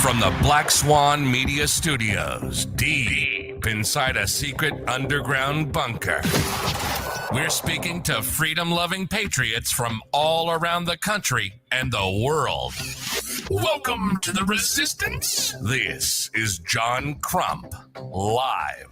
From the Black Swan Media Studios, deep inside a secret underground bunker, we're speaking to freedom-loving patriots from all around the country and the world. Welcome to the Resistance. This is John Crump, live.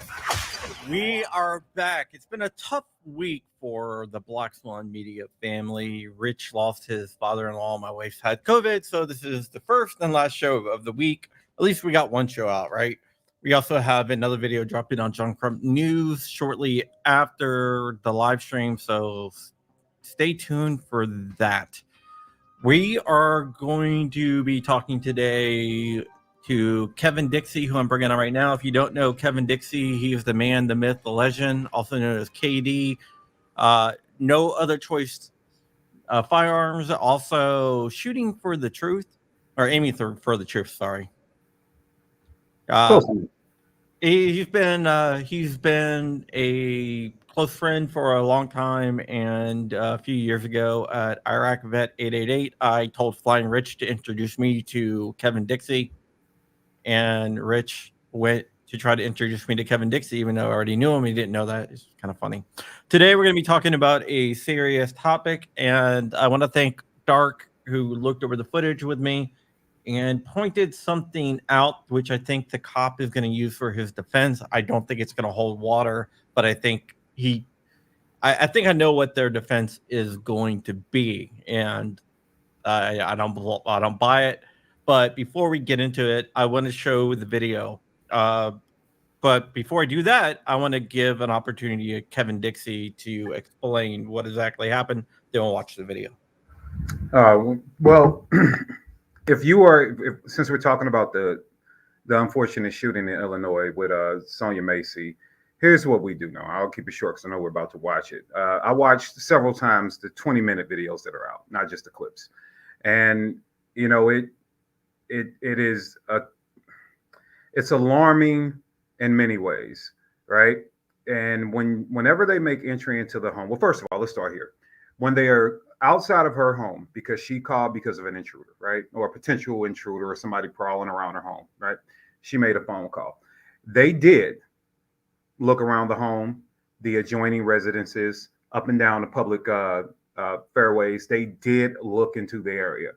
We are back. It's been a tough week for the Black Swan Media family. Rich lost his father-in-law. My wife's had COVID, so this is the first and last show of the week. At least we got one show out, right? We also have another video dropping on John Crump News shortly after the live stream, so stay tuned for that. We are going to be talking today to Kevin Dixie, who I'm bringing on right now. If you don't know Kevin Dixie, he is the man, the myth, the legend, also known as KD. No Other Choice Firearms, also shooting for the truth, or aiming for the truth, sorry. He's been a close friend for a long time, and a few years ago at Iraq Vet 888, I told Flying Rich to introduce me to Kevin Dixie, and Rich went to try to introduce me to Kevin Dixie, even though I already knew him. He didn't know that. It's kind of funny. Today, we're going to be talking about a serious topic, and I want to thank Dark, who looked over the footage with me and pointed something out, which I think the cop is going to use for his defense. I don't think it's going to hold water, but I think I think I know what their defense is going to be, and I don't buy it. But before we get into it, I want to show the video. But before I do that, I want to give an opportunity to Kevin Dixie to explain what exactly happened. Then we'll watch the video. Well, since we're talking about the unfortunate shooting in Illinois with Sonya Massey, here's what we do know. I'll keep it short because I know we're about to watch it. I watched several times the 20-minute videos that are out, not just the clips. And, you know, it's alarming in many ways, right? And whenever they make entry into the home, well, first of all, let's start here. When they are outside of her home because she called because of an intruder, right? Or a potential intruder or somebody prowling around her home, right? She made a phone call. They did look around the home, the adjoining residences, up and down the public fairways. They did look into the area.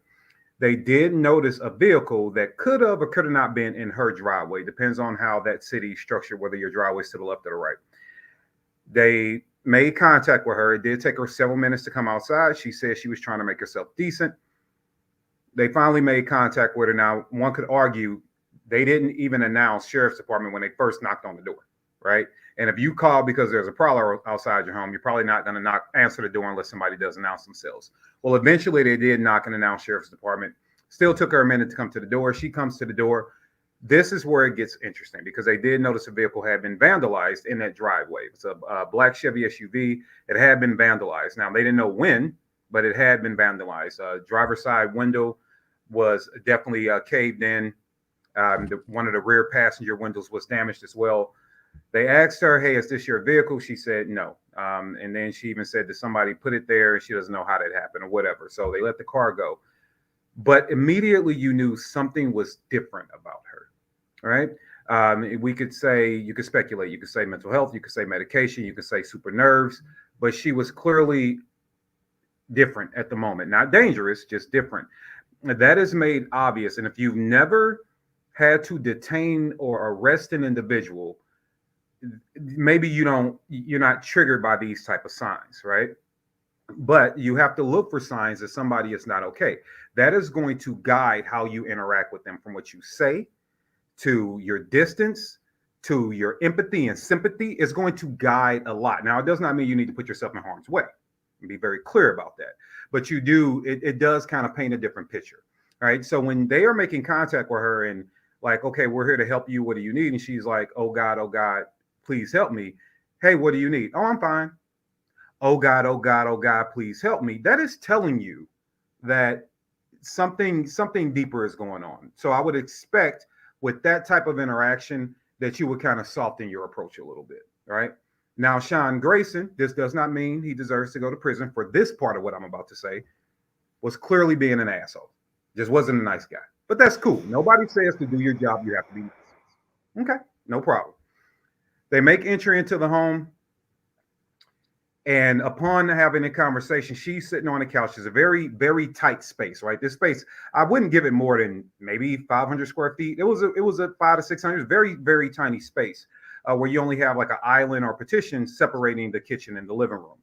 They did notice a vehicle that could have or could have not been in her driveway. Depends on how that city structured, whether your driveway is to the left or the right. They made contact with her. It did take her several minutes to come outside. She said she was trying to make herself decent. They finally made contact with her. Now, one could argue they didn't even announce Sheriff's Department when they first knocked on the door, right? And if you call because there's a prowler outside your home, you're probably not going to answer the door unless somebody does announce themselves. Well, eventually they did knock and announce Sheriff's Department. Still took her a minute to come to the door. She comes to the door. This is where it gets interesting because they did notice a vehicle had been vandalized in that driveway. It's a black Chevy SUV. It had been vandalized. Now, they didn't know when, but it had been vandalized. Driver's side window was definitely caved in. One of the rear passenger windows was damaged as well. They asked her, hey, is this your vehicle? She said no. And then she even said that somebody put it there and she doesn't know how that happened or whatever. So they let the car go. But immediately you knew something was different about her, right? We could say, you could speculate, you could say mental health, you could say medication, you could say super nerves, but she was clearly different at the moment. Not dangerous, just different. That is made obvious. And if you've never had to detain or arrest an individual, maybe you're not triggered by these type of signs, right? But you have to look for signs that somebody is not okay. That is going to guide how you interact with them, from what you say to your distance to your empathy and sympathy is going to guide a lot. Now, it does not mean you need to put yourself in harm's way. Be very clear about that. But you do, it does kind of paint a different picture. All right. So when they are making contact with her and like, okay, we're here to help you. What do you need? And she's like, oh God, please help me. Hey, what do you need? Oh, I'm fine. Oh God, oh God, please help me. That is telling you that something deeper is going on. So I would expect with that type of interaction that you would kind of soften your approach a little bit. Right. Now, Sean Grayson, this does not mean he deserves to go to prison for this part of what I'm about to say, was clearly being an asshole. Just wasn't a nice guy. But that's cool. Nobody says to do your job, you have to be nice. Okay, no problem. They make entry into the home. And upon having a conversation, she's sitting on the couch. It's a very, very tight space, right? This space, I wouldn't give it more than maybe 500 square feet. It was a 500 to 600, very, very tiny space where you only have like an island or partition separating the kitchen and the living room.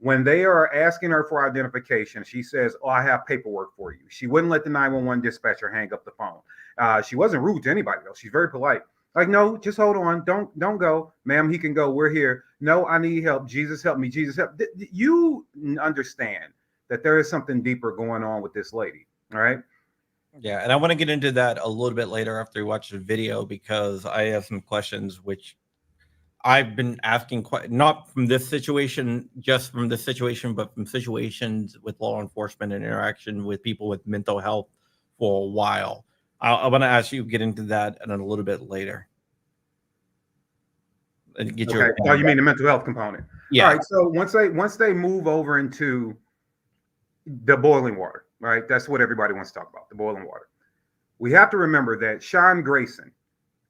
When they are asking her for identification, she says, oh, I have paperwork for you. She wouldn't let the 911 dispatcher hang up the phone. She wasn't rude to anybody, though. She's very polite. Like, no, just hold on. Don't go. Ma'am, he can go. We're here. No, I need help. Jesus, help me. Jesus, help. You understand that there is something deeper going on with this lady. All right. Yeah. And I want to get into that a little bit later after we watch the video, because I have some questions which I've been asking, not from this situation, just from this situation, but from situations with law enforcement and interaction with people with mental health for a while. I want to ask you, get into that and a little bit later. And get your oh, you mean the mental health component? Yeah. All right. So once they move over into the boiling water, right? That's what everybody wants to talk about, the boiling water. We have to remember that Sean Grayson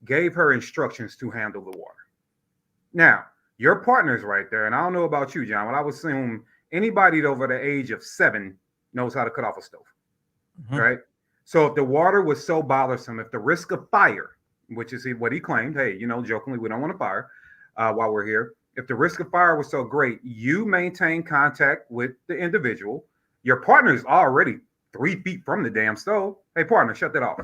gave her instructions to handle the water. Now, your partner's right there, and I don't know about you, John, but I would assume anybody over the age of 7 knows how to cut off a stove, right? So if the water was so bothersome, if the risk of fire, which is what he claimed, hey, jokingly, we don't want to fire while we're here. If the risk of fire was so great, you maintain contact with the individual. Your partner is already 3 feet from the damn stove. Hey, partner, shut that off.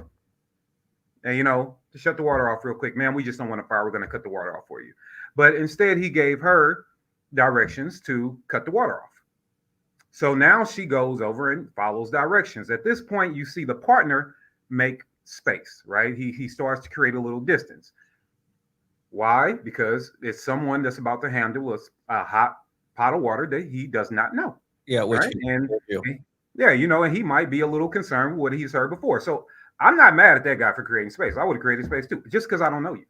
And, to shut the water off real quick, man, we just don't want to fire. We're going to cut the water off for you. But instead, he gave her directions to cut the water off. So now she goes over and follows directions. At this point, you see the partner make space, right? He starts to create a little distance. Why? Because it's someone that's about to handle a hot pot of water that he does not know. Yeah, which right? And he might be a little concerned with what he's heard before. So I'm not mad at that guy for creating space. I would have created space too, just because I don't know you.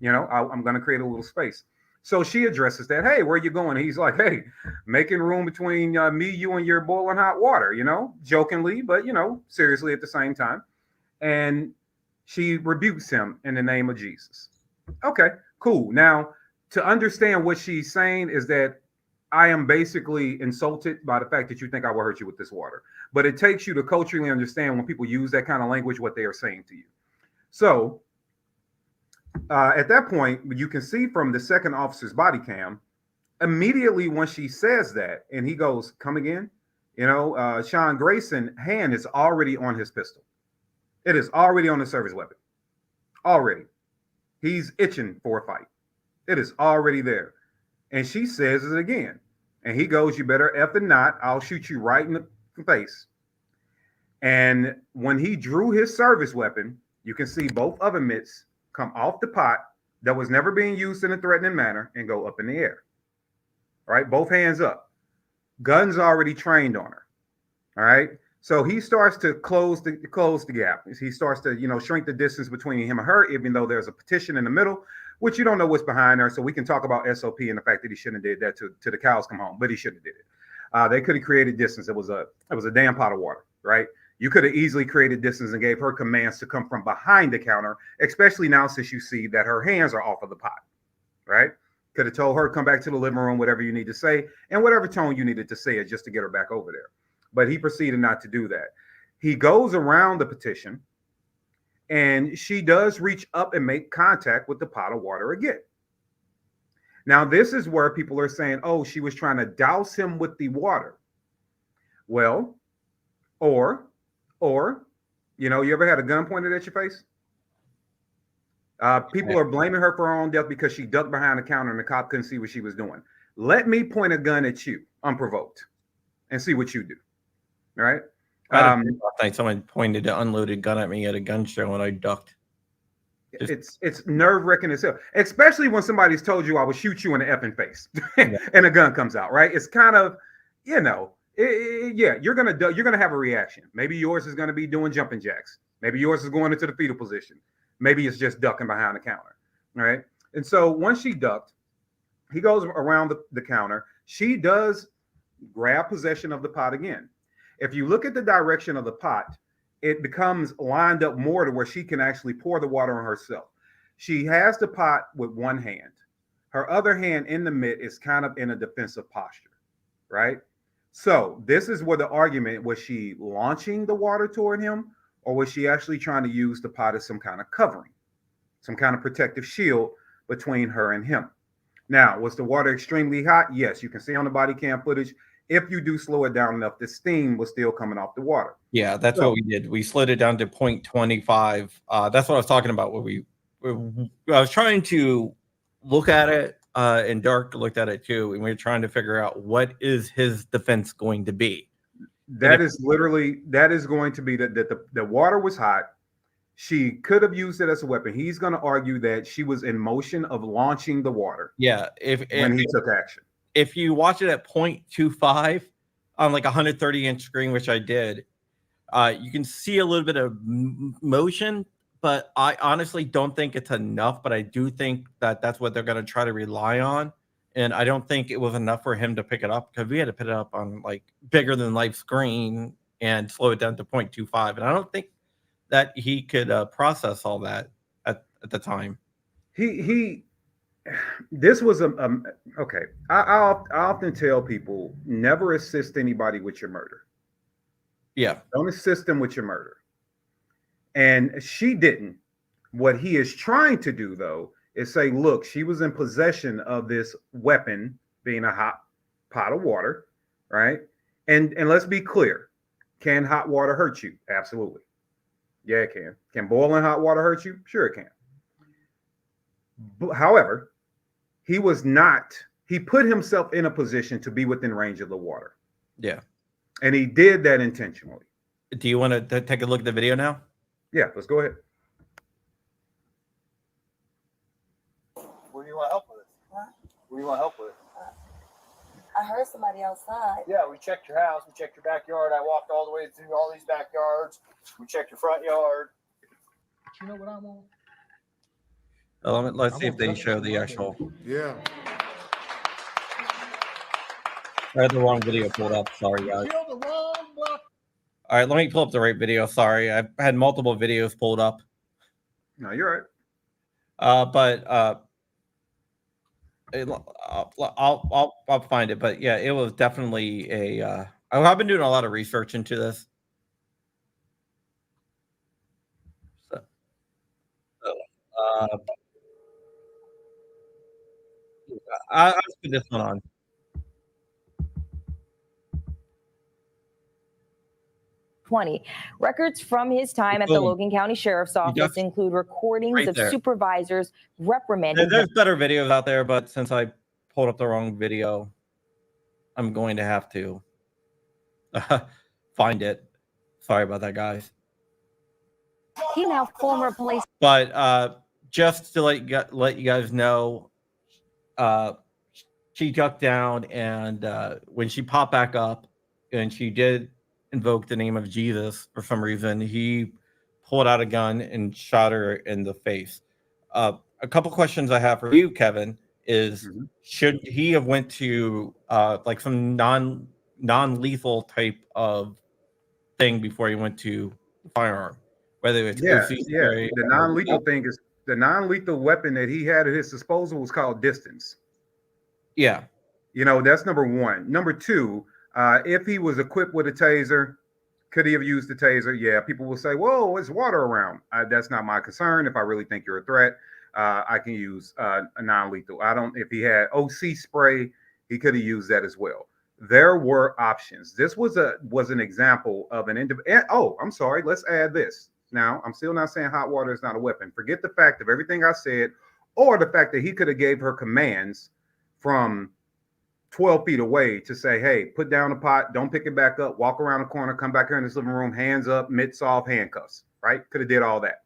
I'm going to create a little space. So she addresses that. Hey, where are you going? He's like, hey, making room between me, you, and your boiling hot water, jokingly, but, seriously at the same time. And she rebukes him in the name of Jesus. Okay, cool. Now, to understand what she's saying is that I am basically insulted by the fact that you think I will hurt you with this water. But it takes you to culturally understand when people use that kind of language, what they are saying to you. So at that point, you can see from the second officer's body cam, immediately when she says that, and he goes, come again, Sean Grayson's hand is already on his pistol. It is already on the service weapon. Already. He's itching for a fight. It is already there. And she says it again. And he goes, you better effing not. I'll shoot you right in the face. And when he drew his service weapon, you can see both oven mitts come off the pot that was never being used in a threatening manner and go up in the air. All right, both hands up. Gun's already trained on her. All right. So he starts to close the gap. He starts to, shrink the distance between him and her, even though there's a partition in the middle, which you don't know what's behind her. So we can talk about SOP and the fact that he shouldn't have did that to the cows come home, but he shouldn't have did it. They could have created distance. It was a damn pot of water, right? You could have easily created distance and gave her commands to come from behind the counter, especially now since you see that her hands are off of the pot, right? Could have told her, come back to the living room, whatever you need to say, and whatever tone you needed to say it just to get her back over there. But he proceeded not to do that. He goes around the petition, and she does reach up and make contact with the pot of water again. Now, this is where people are saying, oh, she was trying to douse him with the water. Well, or, or, you ever had a gun pointed at your face? People are blaming her for her own death because she ducked behind the counter and the cop couldn't see what she was doing. Let me point a gun at you unprovoked and see what you do. Right? I had a dream last night. Someone pointed an unloaded gun at me at a gun show, and I ducked. It's nerve wracking as hell, especially when somebody's told you I will shoot you in the effing face, and a gun comes out. Right? It's kind of, you're gonna have a reaction. Maybe yours is gonna be doing jumping jacks. Maybe yours is going into the fetal position. Maybe it's just ducking behind the counter. Right? And so once she ducked, he goes around the counter. She does grab possession of the pot again. If you look at the direction of the pot, it becomes lined up more to where she can actually pour the water on herself. She has the pot with one hand. Her other hand in the mitt is kind of in a defensive posture, right? So this is where the argument, was she launching the water toward him, or was she actually trying to use the pot as some kind of covering, some kind of protective shield between her and him? Now, was the water extremely hot? Yes, you can see on the body cam footage. If you do slow it down enough, the steam was still coming off the water. Yeah, that's what we did. We slowed it down to 0.25. That's what I was talking about. I was trying to look at it, and Dark looked at it too, and we were trying to figure out what is his defense going to be. That is going to be that the water was hot. She could have used it as a weapon. He's going to argue that she was in motion of launching the water. Yeah, when he took action. If you watch it at 0.25 on like a 130-inch screen, which I did, you can see a little bit of motion, but I honestly don't think it's enough. But I do think that that's what they're going to try to rely on. And I don't think it was enough for him to pick it up, because we had to put it up on like bigger than life screen and slow it down to 0.25. And I don't think that he could process all that at the time. This was okay. I often tell people, never assist anybody with your murder. Yeah. Don't assist them with your murder. And she didn't. What he is trying to do, though, is say, look, she was in possession of this weapon, being a hot pot of water, right? And let's be clear. Can hot water hurt you? Absolutely. Yeah, it can. Can boiling hot water hurt you? Sure, it can. However, he put himself in a position to be within range of the water. Yeah. And he did that intentionally. Do you want to take a look at the video now? Yeah, let's go ahead. What do you want help with? What? What do you want help with? I heard somebody outside. Yeah, we checked your house. We checked your backyard. I walked all the way through all these backyards. We checked your front yard. You know what I want? Let's see if they show the actual. Yeah. I had the wrong video pulled up. Sorry, guys. All right, let me pull up the right video. Sorry, I had multiple videos pulled up. No, you're right. I'll find it. But yeah, it was definitely a. I've been doing a lot of research into this. So, I'll put this one on. Records from his time at the Logan County Sheriff's Office include recordings of supervisors reprimanding. There's better videos out there, but since I pulled up the wrong video, I'm going to have to find it. Sorry about that, guys. He now former police. But just to let you guys know, she ducked down, and when she popped back up, and she did invoke the name of Jesus for some reason, he pulled out a gun and shot her in the face. A couple questions I have for you, Kevin, is should he have went to like some non-lethal type of thing before he went to firearm? Whether it's the non-lethal thing is the non-lethal weapon that he had at his disposal was called distance. Yeah. That's number one. Number two, if he was equipped with a taser, could he have used the taser? Yeah, people will say, whoa, it's water around. That's not my concern. If I really think you're a threat, I can use a non-lethal. If he had OC spray, he could have used that as well. there were options. This was an example of an individual. Oh, I'm sorry. Let's add this. Now, I'm still not saying hot water is not a weapon. Forget the fact of everything I said, or the fact that he could have gave her commands from 12 feet away to say, hey, put down the pot, don't pick it back up, walk around the corner, come back here in this living room, hands up, mitts off, handcuffs, right? Could have did all that.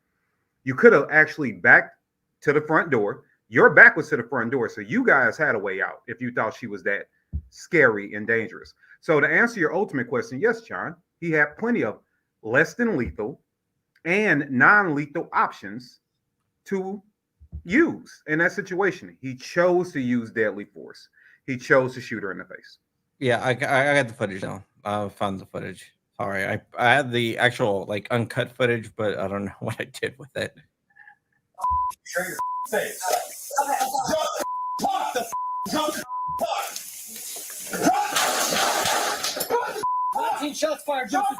You could have actually backed to the front door. Your back was to the front door, so you guys had a way out if you thought she was that scary and dangerous. So to answer your ultimate question, yes, John, he had plenty of less than lethal and non-lethal options to use in that situation. He chose to use deadly force. He chose to shoot her in the face. Yeah, I got the footage now. I found the footage. Sorry, I had the actual like uncut footage, but I don't know what I did with it. Show your face. Talk the shots fired. Shots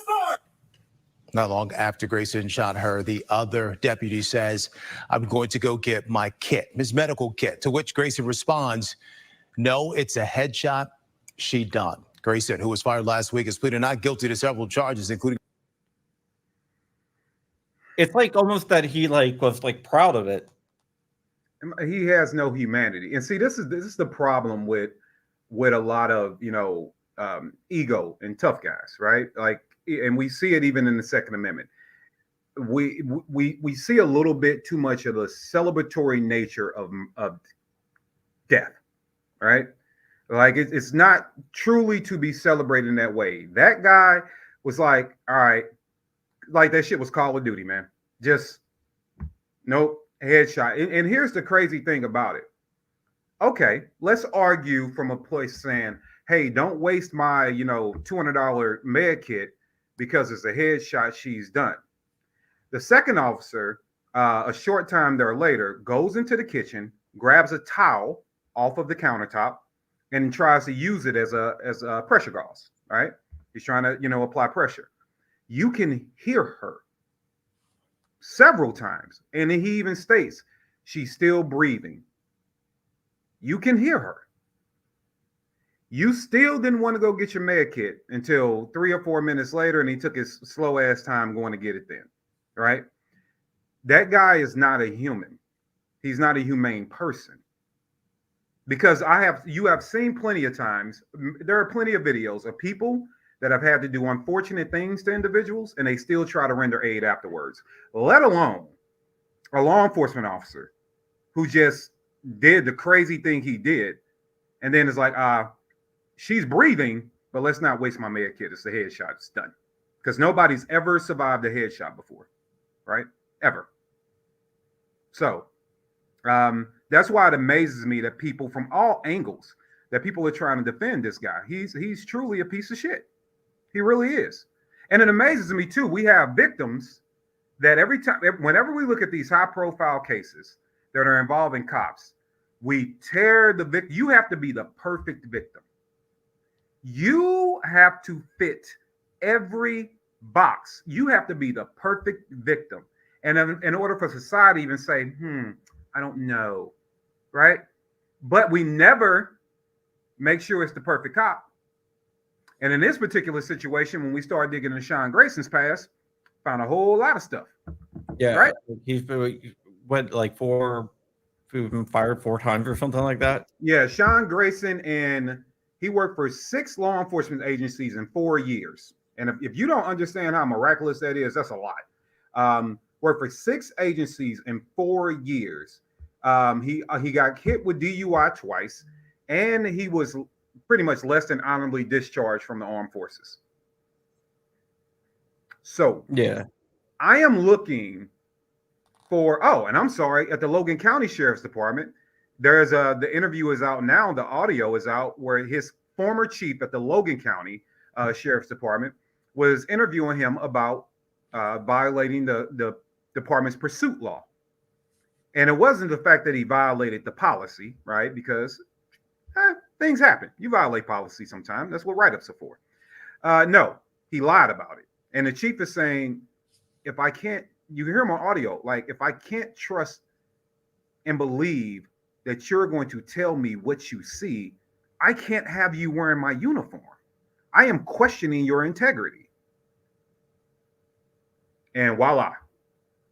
fired. Not long after Grayson shot her, the other deputy says, I'm going to go get my kit, his medical kit, to which Grayson responds, no, it's a headshot. She done. Grayson, who was fired last week, is pleading not guilty to several charges, including. It's like almost that he like was like proud of it. He has no humanity. And see, this is the problem with a lot of, ego and tough guys, right? Like, and we see it even in the Second Amendment. We see a little bit too much of the celebratory nature of death, right? Like it's not truly to be celebrated in that way. That guy was like, all right, like that shit was Call of Duty, man. Just nope, headshot. And here's the crazy thing about it. Okay, let's argue from a place saying, hey, don't waste my, $200 med kit because it's a headshot she's done. The second officer, a short time there later, goes into the kitchen, grabs a towel off of the countertop, and tries to use it as a pressure gauze, right? He's trying to, apply pressure. You can hear her several times. And he even states she's still breathing. You can hear her. You still didn't want to go get your med kit until 3 or 4 minutes later, and he took his slow ass time going to get it then, right? That guy is not a human. He's not a humane person. Because you have seen plenty of times, there are plenty of videos of people that have had to do unfortunate things to individuals, and they still try to render aid afterwards, let alone a law enforcement officer who just did the crazy thing he did, and then it's like, she's breathing, but let's not waste my med kit. It's a headshot. It's done. Because nobody's ever survived a headshot before, right? Ever. So that's why it amazes me that people from all angles, that people are trying to defend this guy. He's truly a piece of shit. He really is. And it amazes me too. We have victims that whenever we look at these high profile cases that are involving cops, we tear the victim. You have to be the perfect victim. You have to fit every box. You have to be the perfect victim. And in order for society to even say, I don't know, right? But we never make sure it's the perfect cop. And in this particular situation, when we started digging into Sean Grayson's past, found a whole lot of stuff. Yeah, right. He's been fired 4 times or something like that. Yeah, Sean Grayson, and he worked for 6 law enforcement agencies in 4 years. And if you don't understand how miraculous that is, that's a lot. Worked for 6 agencies in 4 years. He got hit with DUI twice, and he was pretty much less than honorably discharged from the armed forces. So yeah, I am looking for, and I'm sorry, at the Logan County Sheriff's Department, there's the interview is out now, the audio is out, where his former chief at the Logan County Sheriff's Department was interviewing him about violating the department's pursuit law. And it wasn't the fact that he violated the policy, right? Because things happen. You violate policy sometimes. That's what write-ups are for. No, he lied about it. And the chief is saying, if I can't, you can hear him on audio, like, if I can't trust and believe that you're going to tell me what you see, I can't have you wearing my uniform. I am questioning your integrity. And voila,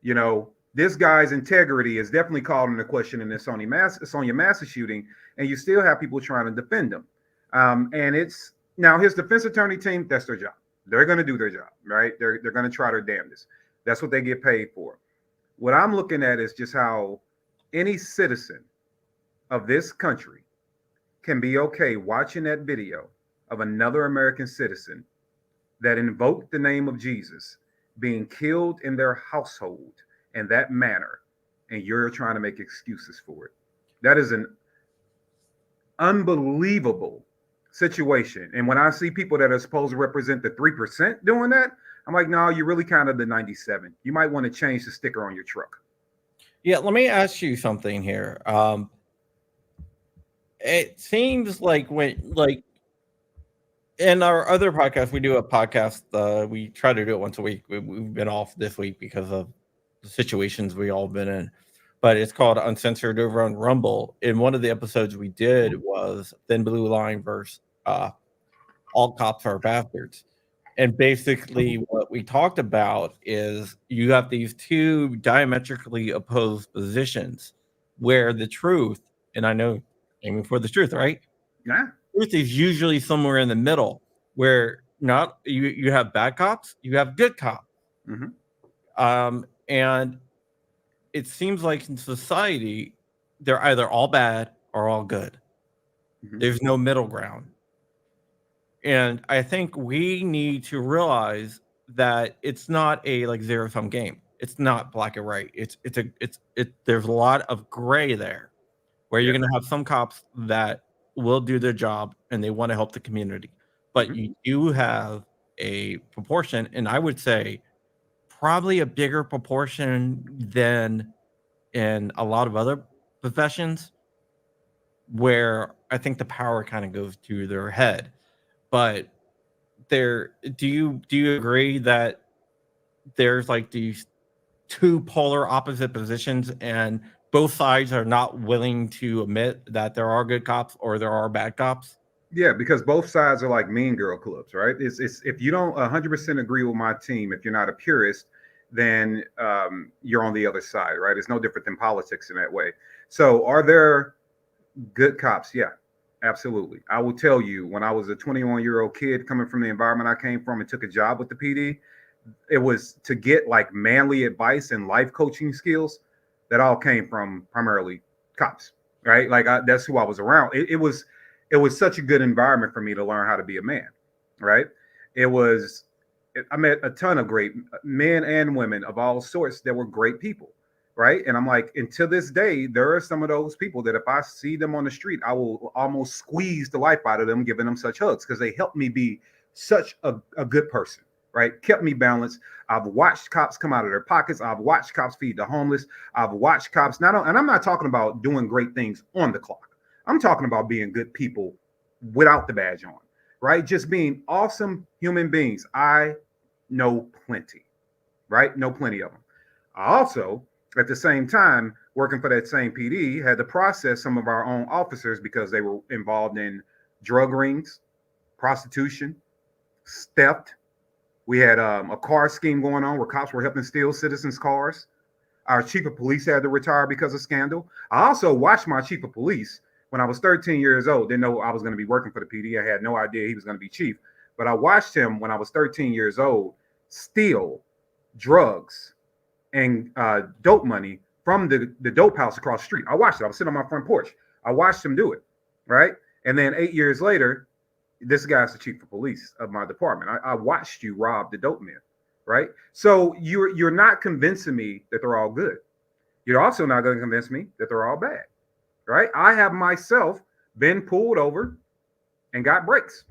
you know, this guy's integrity is definitely called into question in this Sonya Massey shooting, and you still have people trying to defend him. And it's now his defense attorney team, that's their job. They're going to do their job, right? They're going to try their damnedest. That's what they get paid for. What I'm looking at is just how any citizen of this country can be okay watching that video of another American citizen that invoked the name of Jesus being killed in their household in that manner, and you're trying to make excuses for it. That is an unbelievable situation. And when I see people that are supposed to represent the 3% doing that, I'm like, no, you're really kind of the 97. You might want to change the sticker on your truck. Yeah, let me ask you something here. It seems like in our other podcast, we do a podcast. We try to do it once a week. We've been off this week because of the situations we all been in, but it's called Uncensored over on Rumble. And one of the episodes we did was Thin Blue Line versus All Cops Are Bastards. And basically what we talked about is you have these two diametrically opposed positions where the truth, and I know aiming for the truth, right? Yeah. Truth is usually somewhere in the middle where not you have bad cops, you have good cops. Mm-hmm. And it seems like in society, they're either all bad or all good. Mm-hmm. There's no middle ground. And I think we need to realize that it's not a like zero-sum game. It's not black and white. There's a lot of gray there where you're going to have some cops that will do their job and they want to help the community. But you do have a proportion, and I would say probably a bigger proportion than in a lot of other professions where I think the power kind of goes to their head. But do you agree that there's like these two polar opposite positions and both sides are not willing to admit that there are good cops or there are bad cops? Yeah, because both sides are like mean girl clubs, right? It's if you don't 100% agree with my team, if you're not a purist, then you're on the other side, right? It's no different than politics in that way. So are there good cops? Yeah, absolutely. I will tell you, when I was a 21-year-old kid coming from the environment I came from and took a job with the PD, it was to get like manly advice and life coaching skills. That all came from primarily cops, right? Like that's who I was around. It was such a good environment for me to learn how to be a man, right? I met a ton of great men and women of all sorts that were great people, right? And I'm like, and to this day, there are some of those people that if I see them on the street, I will almost squeeze the life out of them, giving them such hugs because they helped me be such a good person, right? Kept me balanced. I've watched cops come out of their pockets. I've watched cops feed the homeless. I've watched cops and I'm not talking about doing great things on the clock. I'm talking about being good people without the badge on, right? Just being awesome human beings. I know plenty, right? Know plenty of them. I also, at the same time, working for that same PD, had to process some of our own officers because they were involved in drug rings, prostitution, theft. We had a car scheme going on where cops were helping steal citizens' cars. Our chief of police had to retire because of scandal. I also watched my chief of police when I was 13 years old. Didn't know I was going to be working for the PD. I had no idea he was going to be chief. But I watched him when I was 13 years old steal drugs and dope money from the dope house across the street. I watched it. I was sitting on my front porch. I watched him do it, right? And then 8 years later, this guy's the chief of police of my department. I watched you rob the dope men, right? So you're not convincing me that they're all good. You're also not going to convince me that they're all bad, right? I have myself been pulled over and got breaks.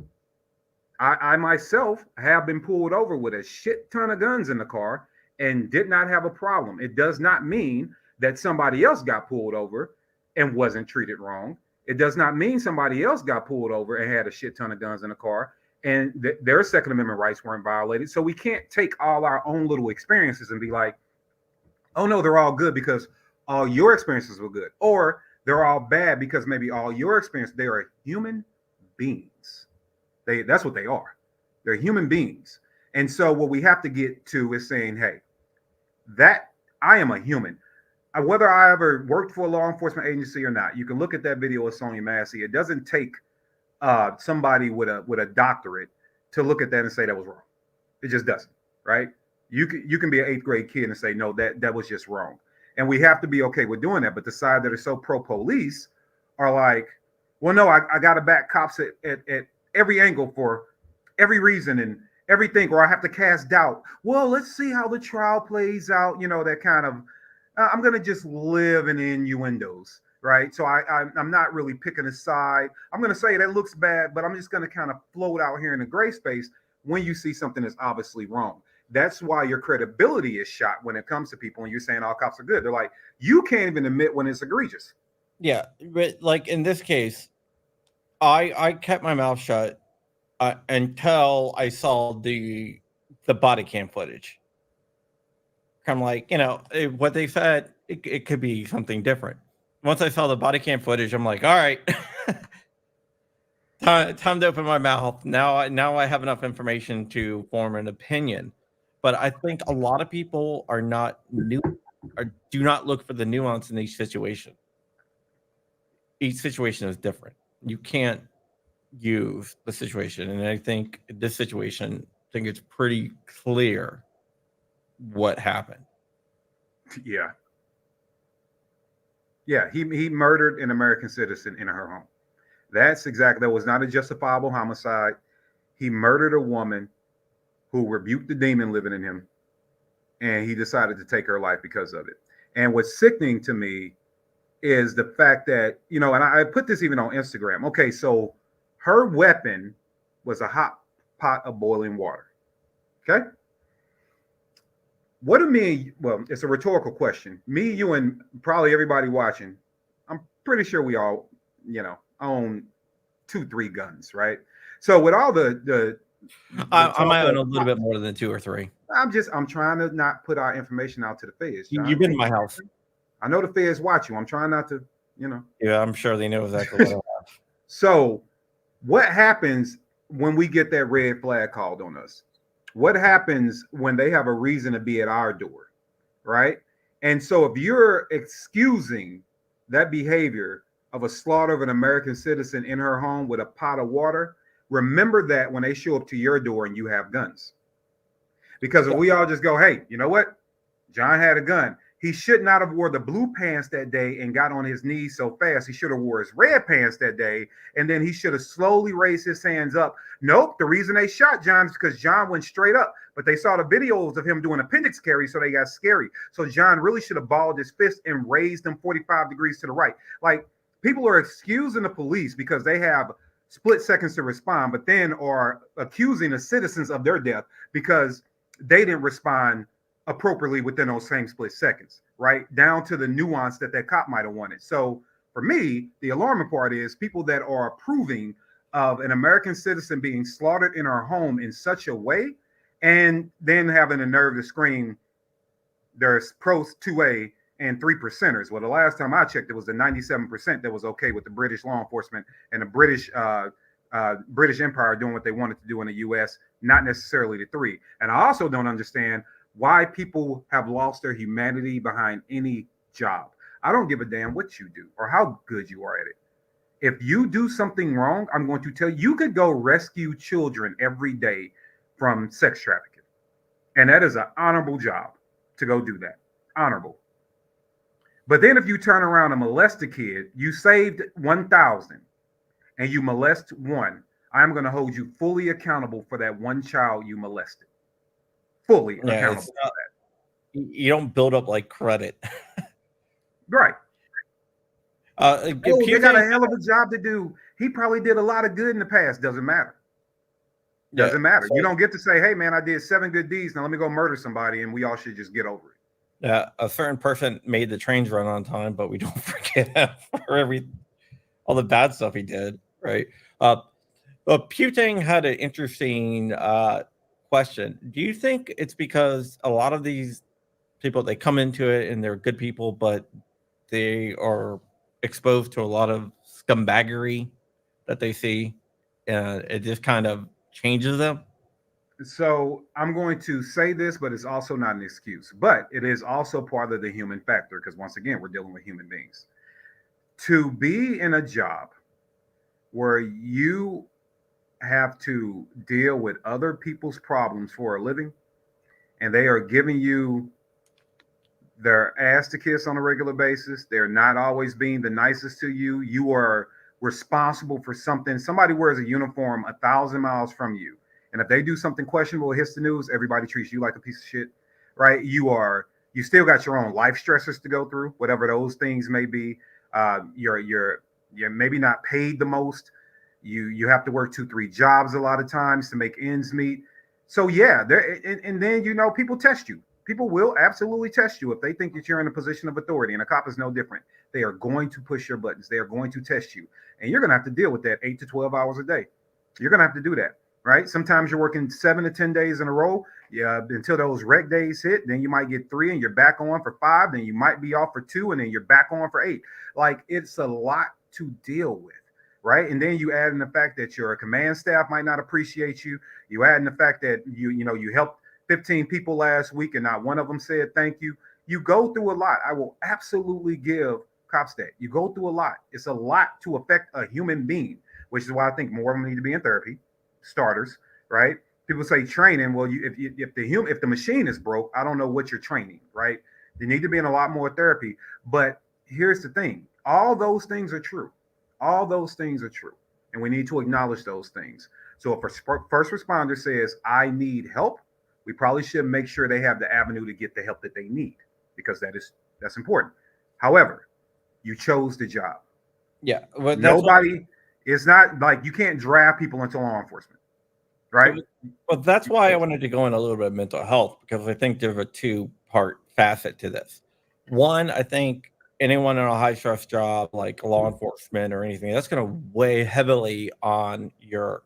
I myself have been pulled over with a shit ton of guns in the car and did not have a problem. It does not mean that somebody else got pulled over and wasn't treated wrong. It does not mean somebody else got pulled over and had a shit ton of guns in the car and their Second Amendment rights weren't violated. So we can't take all our own little experiences and be like, oh no, they're all good because all your experiences were good. Or they're all bad because maybe all your experience, they are human beings. That's what they are. They're human beings. And so what we have to get to is saying, hey, that I am a human. Whether I ever worked for a law enforcement agency or not, you can look at that video of Sonya Massey. It doesn't take somebody with a doctorate to look at that and say that was wrong. It just doesn't, right? You can be an 8th grade kid and say, no, that was just wrong. And we have to be okay with doing that. But the side that are so pro-police are like, well, no, I got to back cops at every angle for every reason and everything, or I have to cast doubt. Well, let's see how the trial plays out. That kind of, I'm going to just live in innuendos, right? So I'm not really picking a side. I'm going to say that looks bad, but I'm just going to kind of float out here in the gray space when you see something that's obviously wrong. That's why your credibility is shot when it comes to people and you're saying all cops are good. They're like, you can't even admit when it's egregious. Yeah, but like in this case, I kept my mouth shut until I saw the body cam footage. I'm like, what they said, it could be something different. Once I saw the body cam footage, I'm like, all right, time to open my mouth. Now I have enough information to form an opinion. But I think a lot of people are not new or do not look for the nuance in each situation. Each situation is different. You can't use the situation. And I think this situation, I think it's pretty clear what happened. Yeah. Yeah, he murdered an American citizen in her home. That was not a justifiable homicide. He murdered a woman who rebuked the demon living in him, and he decided to take her life because of it. And what's sickening to me is the fact that, and I put this even on Instagram. Okay, so her weapon was a hot pot of boiling water. Okay? What do me, well, it's a rhetorical question. Me, you, and probably everybody watching, I'm pretty sure we all, own 2-3 guns, right? So with all I might own a little bit more than 2 or 3. I'm trying to not put our information out to the feds. John. You've been in my house. I know the feds watch you. I'm trying not to, Yeah, I'm sure they know exactly what I have. So what happens when we get that red flag called on us? What happens when they have a reason to be at our door, right? And so if you're excusing that behavior of a slaughter of an American citizen in her home with a pot of water, remember that when they show up to your door and you have guns. Because if we all just go, hey, you know what? John had a gun. He should not have wore the blue pants that day and got on his knees so fast. He should have wore his red pants that day. And then he should have slowly raised his hands up. Nope. The reason they shot John is because John went straight up. But they saw the videos of him doing appendix carry, so they got scary. So John really should have balled his fist and raised them 45 degrees to the right. Like, people are excusing the police because they have split seconds to respond, but then are accusing the citizens of their death because they didn't respond appropriately within those same split seconds, right? Down to the nuance that cop might have wanted. So for me, the alarming part is people that are approving of an American citizen being slaughtered in our home in such a way, and then having the nerve to scream, there's pros 2A and 3%ers. Well, the last time I checked, it was the 97% that was okay with the British law enforcement and the British Empire doing what they wanted to do in the U.S., not necessarily the 3. And I also don't understand why people have lost their humanity behind any job. I don't give a damn what you do or how good you are at it. If you do something wrong, I'm going to tell you, you could go rescue children every day from sex trafficking. And that is an honorable job to go do that. Honorable. But then if you turn around and molest a kid, you saved 1,000 and you molest 1, I'm going to hold you fully accountable for that 1 child you molested. Fully accountable for that. You don't build up like credit. Right. They got a hell of a job to do. He probably did a lot of good in the past. Doesn't matter. Doesn't matter. So, you don't get to say, hey, man, I did 7 good deeds. Now let me go murder somebody and we all should just get over it. Yeah, a certain person made the trains run on time, but we don't forget him for all the bad stuff he did, right? Puting had an interesting question. Do you think it's because a lot of these people, they come into it and they're good people, but they are exposed to a lot of scumbaggery that they see and it just kind of changes them. So I'm going to say this, but it's also not an excuse. But it is also part of the human factor because once again, we're dealing with human beings. To be in a job where you have to deal with other people's problems for a living, and they are giving you their ass to kiss on a regular basis. They're not always being the nicest to you. You are responsible for something. Somebody wears a uniform 1,000 miles from you, and if they do something questionable, it hits the news, everybody treats you like a piece of shit, right? You still got your own life stressors to go through, whatever those things may be. You're maybe not paid the most. You have to work 2-3 jobs a lot of times to make ends meet. So yeah, and then people test you. People will absolutely test you if they think that you're in a position of authority, and a cop is no different. They are going to push your buttons. They are going to test you, and you're going to have to deal with that 8 to 12 hours a day. You're going to have to do that, right? Sometimes you're working 7 to 10 days in a row, until those rec days hit. Then you might get 3, and you're back on for 5. Then you might be off for 2, and then you're back on for 8. Like, it's a lot to deal with, right? And then you add in the fact that your command staff might not appreciate you. You add in the fact that you helped 15 people last week and not one of them said thank you. You go through a lot. I will absolutely give cops that. You go through a lot. It's a lot to affect a human being, which is why I think more of them need to be in therapy. Starters, right? People say training. Well, if the machine is broke, I don't know what you're training, right? You need to be in a lot more therapy. But here's the thing. All those things are true. All those things are true. And we need to acknowledge those things. So if a first responder says, I need help, we probably should make sure they have the avenue to get the help that they need, because that's important. However, you chose the job. Yeah. It's not like you can't draft people into law enforcement, right? But that's why I wanted to go in a little bit of mental health, because I think there's a 2-part facet to this. One, I think anyone in a high stress job like law enforcement or anything, that's going to weigh heavily on your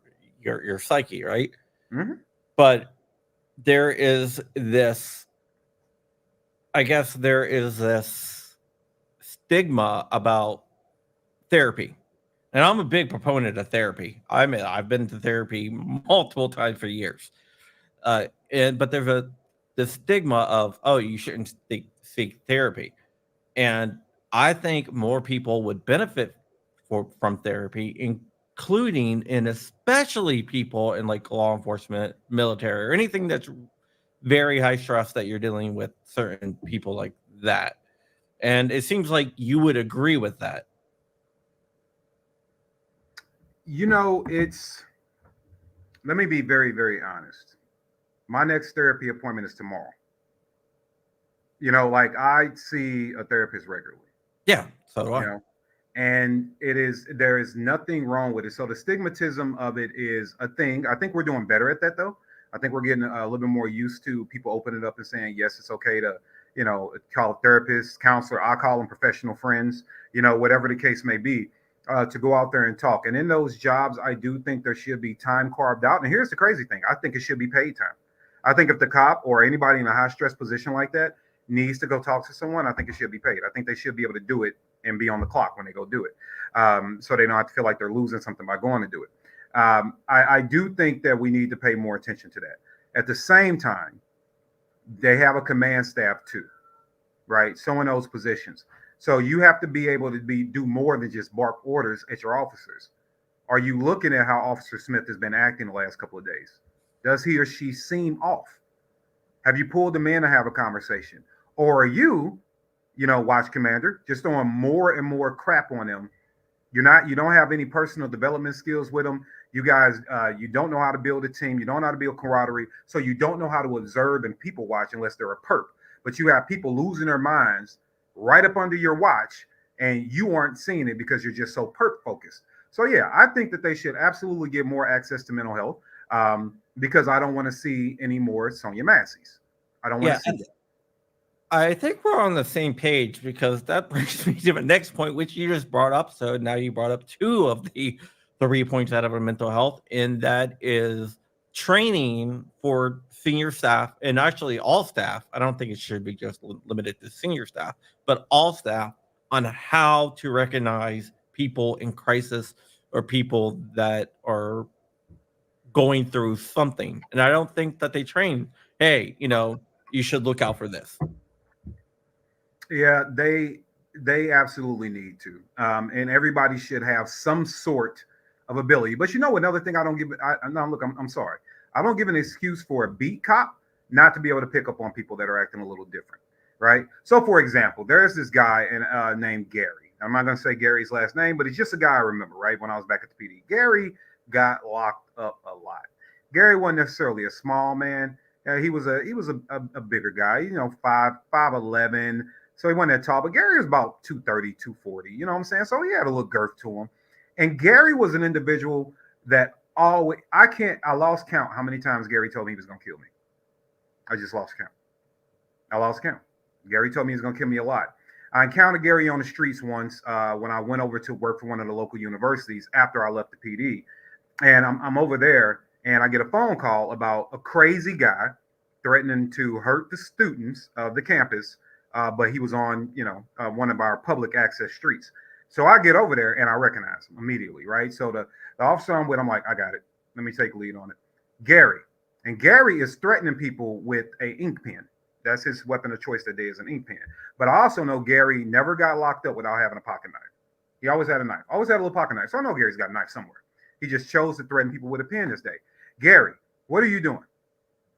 psyche, right? Mm-hmm. But there is this stigma about therapy. And I'm a big proponent of therapy. I've been to therapy multiple times for years. But there's the stigma of, oh, you shouldn't seek therapy. And I think more people would benefit from therapy, including and especially people in like law enforcement, military, or anything that's very high stress that you're dealing with certain people like that. And it seems like you would agree with that. Let me be very, very honest. My next therapy appointment is tomorrow. Like, I see a therapist regularly. Yeah, so do I. And there is nothing wrong with it. So the stigmatism of it is a thing. I think we're doing better at that, though. I think we're getting a little bit more used to people opening up and saying, yes, it's okay to, call therapists, counselor. I call them professional friends, whatever the case may be, to go out there and talk. And in those jobs, I do think there should be time carved out. And here's the crazy thing. I think it should be paid time. I think if the cop or anybody in a high stress position like that needs to go talk to someone, I think it should be paid. I think they should be able to do it and be on the clock when they go do it. So they don't have to feel like they're losing something by going to do it. I do think that we need to pay more attention to that. At the same time, they have a command staff too, right? So in those positions. So you have to be able to do more than just bark orders at your officers. Are you looking at how Officer Smith has been acting the last couple of days? Does he or she seem off? Have you pulled them in to have a conversation? Or are you, watch commander, just throwing more and more crap on them? You don't have any personal development skills with them. You guys, you don't know how to build a team. You don't know how to build camaraderie. So you don't know how to observe and people watch unless they're a perp. But you have people losing their minds right up under your watch, and you aren't seeing it because you're just so perp focused. So yeah, I think that they should absolutely get more access to mental health, because I don't want to see any more Sonya Masseys. I don't want to see that. I think we're on the same page, because that brings me to the next point, which you just brought up. So now you brought up 2 of the 3 points out of our mental health, and that is training for senior staff, and actually all staff. I don't think it should be just limited to senior staff, but all staff, on how to recognize people in crisis or people that are going through something. And I don't think that they train, hey, you should look out for this. Yeah, they absolutely need to, and everybody should have some sort of ability. But another thing I don't give. No, look, I'm sorry. I don't give an excuse for a beat cop not to be able to pick up on people that are acting a little different, right? So, for example, there's this guy named Gary. I'm not going to say Gary's last name, but he's just a guy I remember, right? When I was back at the PD, Gary got locked up a lot. Gary wasn't necessarily a small man. He was a bigger guy, 5'11". So he wasn't that tall, but Gary was about 230, 240. You know what I'm saying? So he had a little girth to him. And Gary was an individual that always, I lost count how many times Gary told me he was going to kill me. I just lost count. I lost count. Gary told me he was going to kill me a lot. I encountered Gary on the streets once when I went over to work for one of the local universities after I left the PD. And I'm over there and I get a phone call about a crazy guy threatening to hurt the students of the campus. But he was on, one of our public access streets. So I get over there and I recognize him immediately, right? So the officer I'm with, I'm like, I got it. Let me take lead on it. Gary. And Gary is threatening people with an ink pen. That's his weapon of choice that day is an ink pen. But I also know Gary never got locked up without having a pocket knife. He always had a knife, always had a little pocket knife. So I know Gary's got a knife somewhere. He just chose to threaten people with a pen this day. Gary, what are you doing?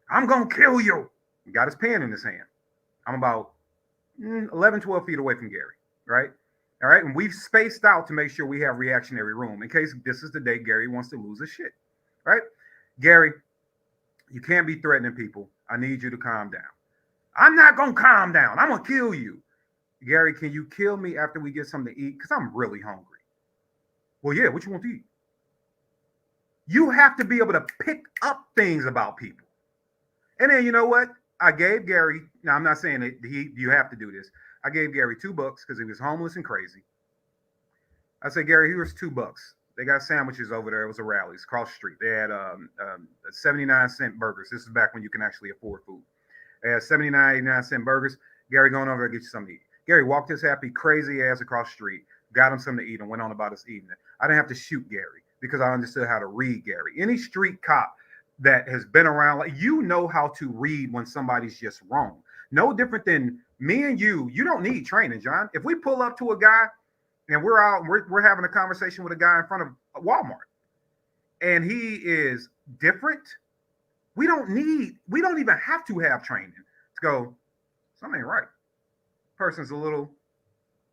I'm going to kill you. He got his pen in his hand. I'm about 11, 12 feet away from Gary, right? All right. And we've spaced out to make sure we have reactionary room in case this is the day Gary wants to lose his shit, right? Gary, you can't be threatening people. I need you to calm down. I'm not going to calm down. I'm going to kill you. Gary, can you kill me after we get something to eat? Because I'm really hungry. Well, yeah, what you want to eat? You have to be able to pick up things about people. And then you know what? I gave Gary, now I'm not saying that you have to do this. I gave Gary $2 because he was homeless and crazy. I said, Gary, here's $2. They got sandwiches over there. It was a Rally's across the street. They had 79-cent burgers. This is back when you can actually afford food. They had 79, 89-cent burgers. Gary, going over there, get you something to eat. Gary walked his happy, crazy ass across the street, got him something to eat, and went on about his evening. I didn't have to shoot Gary because I understood how to read Gary. Any street cop that has been around, like, you know how to read when somebody's just wrong. No different than me and you. You don't need training, John. If we pull up to a guy and we're out and we're having a conversation with a guy in front of Walmart and he is different, we don't even have to have training to go, something ain't right. Person's a little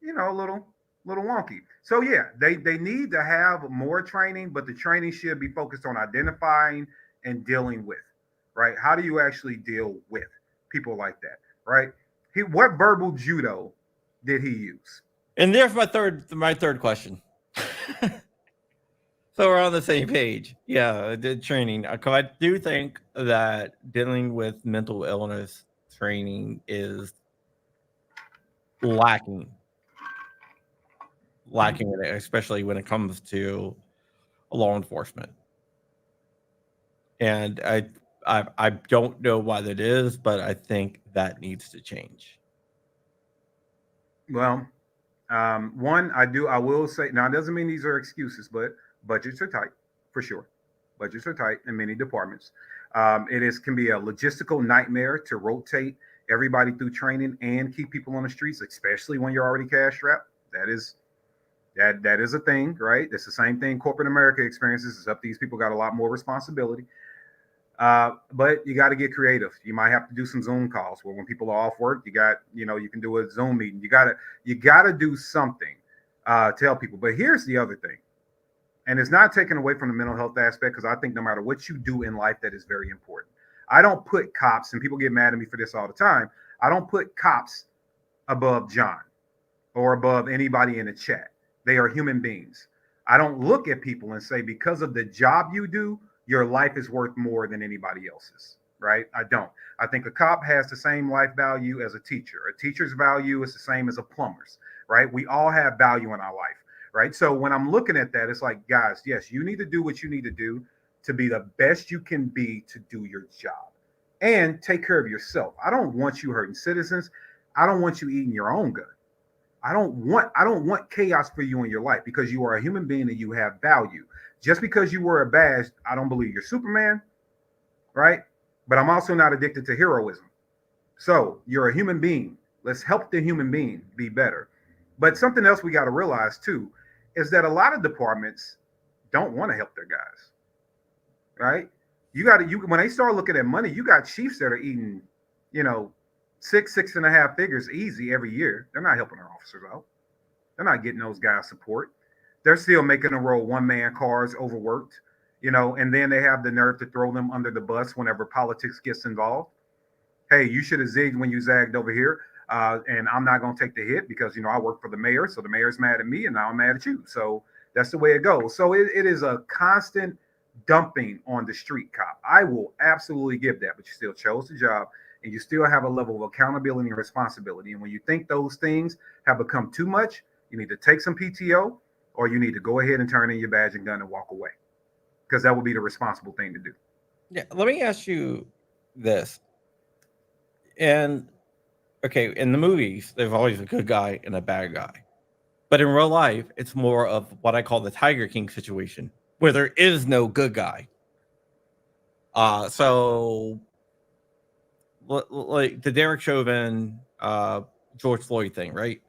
wonky. So yeah, they need to have more training, but the training should be focused on identifying and dealing with, right? How do you actually deal with people like that, right? What verbal judo did he use? And there's my third question. So we're on the same page. Yeah, the training. I do think that dealing with mental illness training is lacking, especially when it comes to law enforcement. And I don't know why that is, but I think that needs to change. Well, I will say, now it doesn't mean these are excuses, but budgets are tight for sure. Budgets are tight in many departments. Can be a logistical nightmare to rotate everybody through training and keep people on the streets, especially when you're already cash strapped. That is a thing, right? It's the same thing corporate America experiences, except these people got a lot more responsibility. But you got to get creative. You might have to do some Zoom calls where when people are off work, you can do a Zoom meeting. You got to do something to help people. But here's the other thing, and it's not taken away from the mental health aspect, because I think no matter what you do in life, that is very important. I don't put cops, and people get mad at me for this all the time, I don't put cops above John or above anybody in the chat. They are human beings. I don't look at people and say, because of the job you do, your life is worth more than anybody else's, right? I don't. I think a cop has the same life value as a teacher. A teacher's value is the same as a plumber's, right? We all have value in our life, right? So when I'm looking at that, it's like, guys, yes, you need to do what you need to do to be the best you can be to do your job and take care of yourself. I don't want you hurting citizens. I don't want you eating your own gut. I don't want chaos for you in your life, because you are a human being and you have value. Just because you wear a badge, I don't believe you're Superman, right? But I'm also not addicted to heroism. So you're a human being. Let's help the human being be better. But something else we got to realize too is that a lot of departments don't want to help their guys, right? You when they start looking at money, you got chiefs that are eating, you know, 6.5 figures easy every year. They're not helping their officers out. They're not getting those guys support. They're still making them roll one-man cars, overworked, you know, and then they have the nerve to throw them under the bus whenever politics gets involved. Hey, you should have zigged when you zagged over here. And I'm not going to take the hit because, you know, I work for the mayor. So the mayor's mad at me and now I'm mad at you. So that's the way it goes. So it is a constant dumping on the street cop. I will absolutely give that, but you still chose the job and you still have a level of accountability and responsibility. And when you think those things have become too much, you need to take some PTO or you need to go ahead and turn in your badge and gun and walk away, because that would be the responsible thing to do. Yeah. Let me ask you this. And okay, in the movies, there's always a good guy and a bad guy. But in real life, it's more of what I call the Tiger King situation, where there is no good guy. So like the Derek Chauvin, George Floyd thing, right?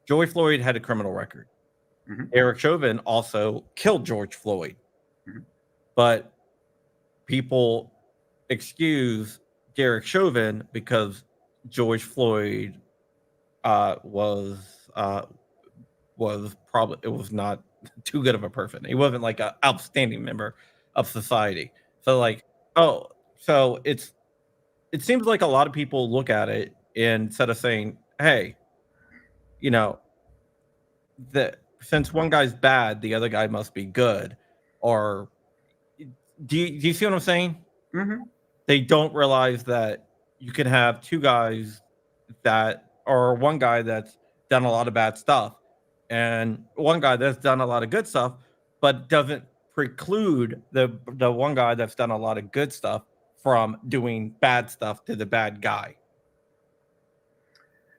George Floyd had a criminal record. Mm-hmm. Derek Chauvin also killed George Floyd. Mm-hmm. But people excuse Derek Chauvin because George Floyd was probably, it was not too good of a person. He wasn't like an outstanding member of society. So like, oh, so it seems like a lot of people look at it and instead of saying, hey, you know, that since one guy's bad, the other guy must be good. Or do you see what I'm saying? Mm-hmm. They don't realize that you can have two guys that, or one guy that's done a lot of bad stuff and one guy that's done a lot of good stuff, but doesn't preclude the one guy that's done a lot of good stuff from doing bad stuff to the bad guy.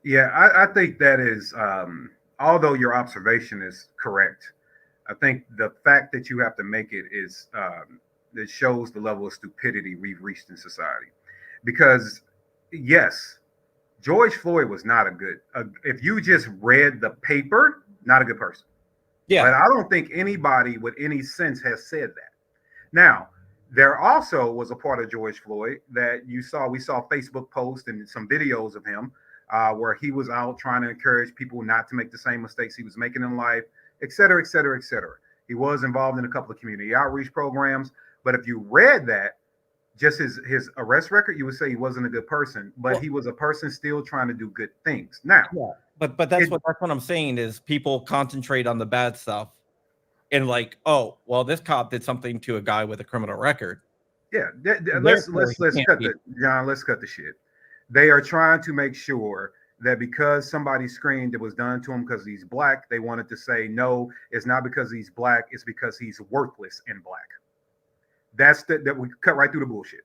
Yeah, I think that is, although your observation is correct, I think the fact that you have to make it is, that shows the level of stupidity we've reached in society. Because yes, George Floyd was not a good, if you just read the paper, not a good person. Yeah. But I don't think anybody with any sense has said that. Now, there also was a part of George Floyd that we saw Facebook posts and some videos of him where he was out trying to encourage people not to make the same mistakes he was making in life, et cetera, et cetera, et cetera. He was involved in a couple of community outreach programs. But if you read that, just his arrest record, you would say he wasn't a good person, but he was a person still trying to do good things. Now, yeah, but that's what I'm saying is people concentrate on the bad stuff and like, oh, well, this cop did something to a guy with a criminal record. Yeah, let's cut the shit. They are trying to make sure that because somebody screamed it was done to him because he's black, they wanted to say no, it's not because he's black, it's because he's worthless and black. That's that we cut right through the bullshit.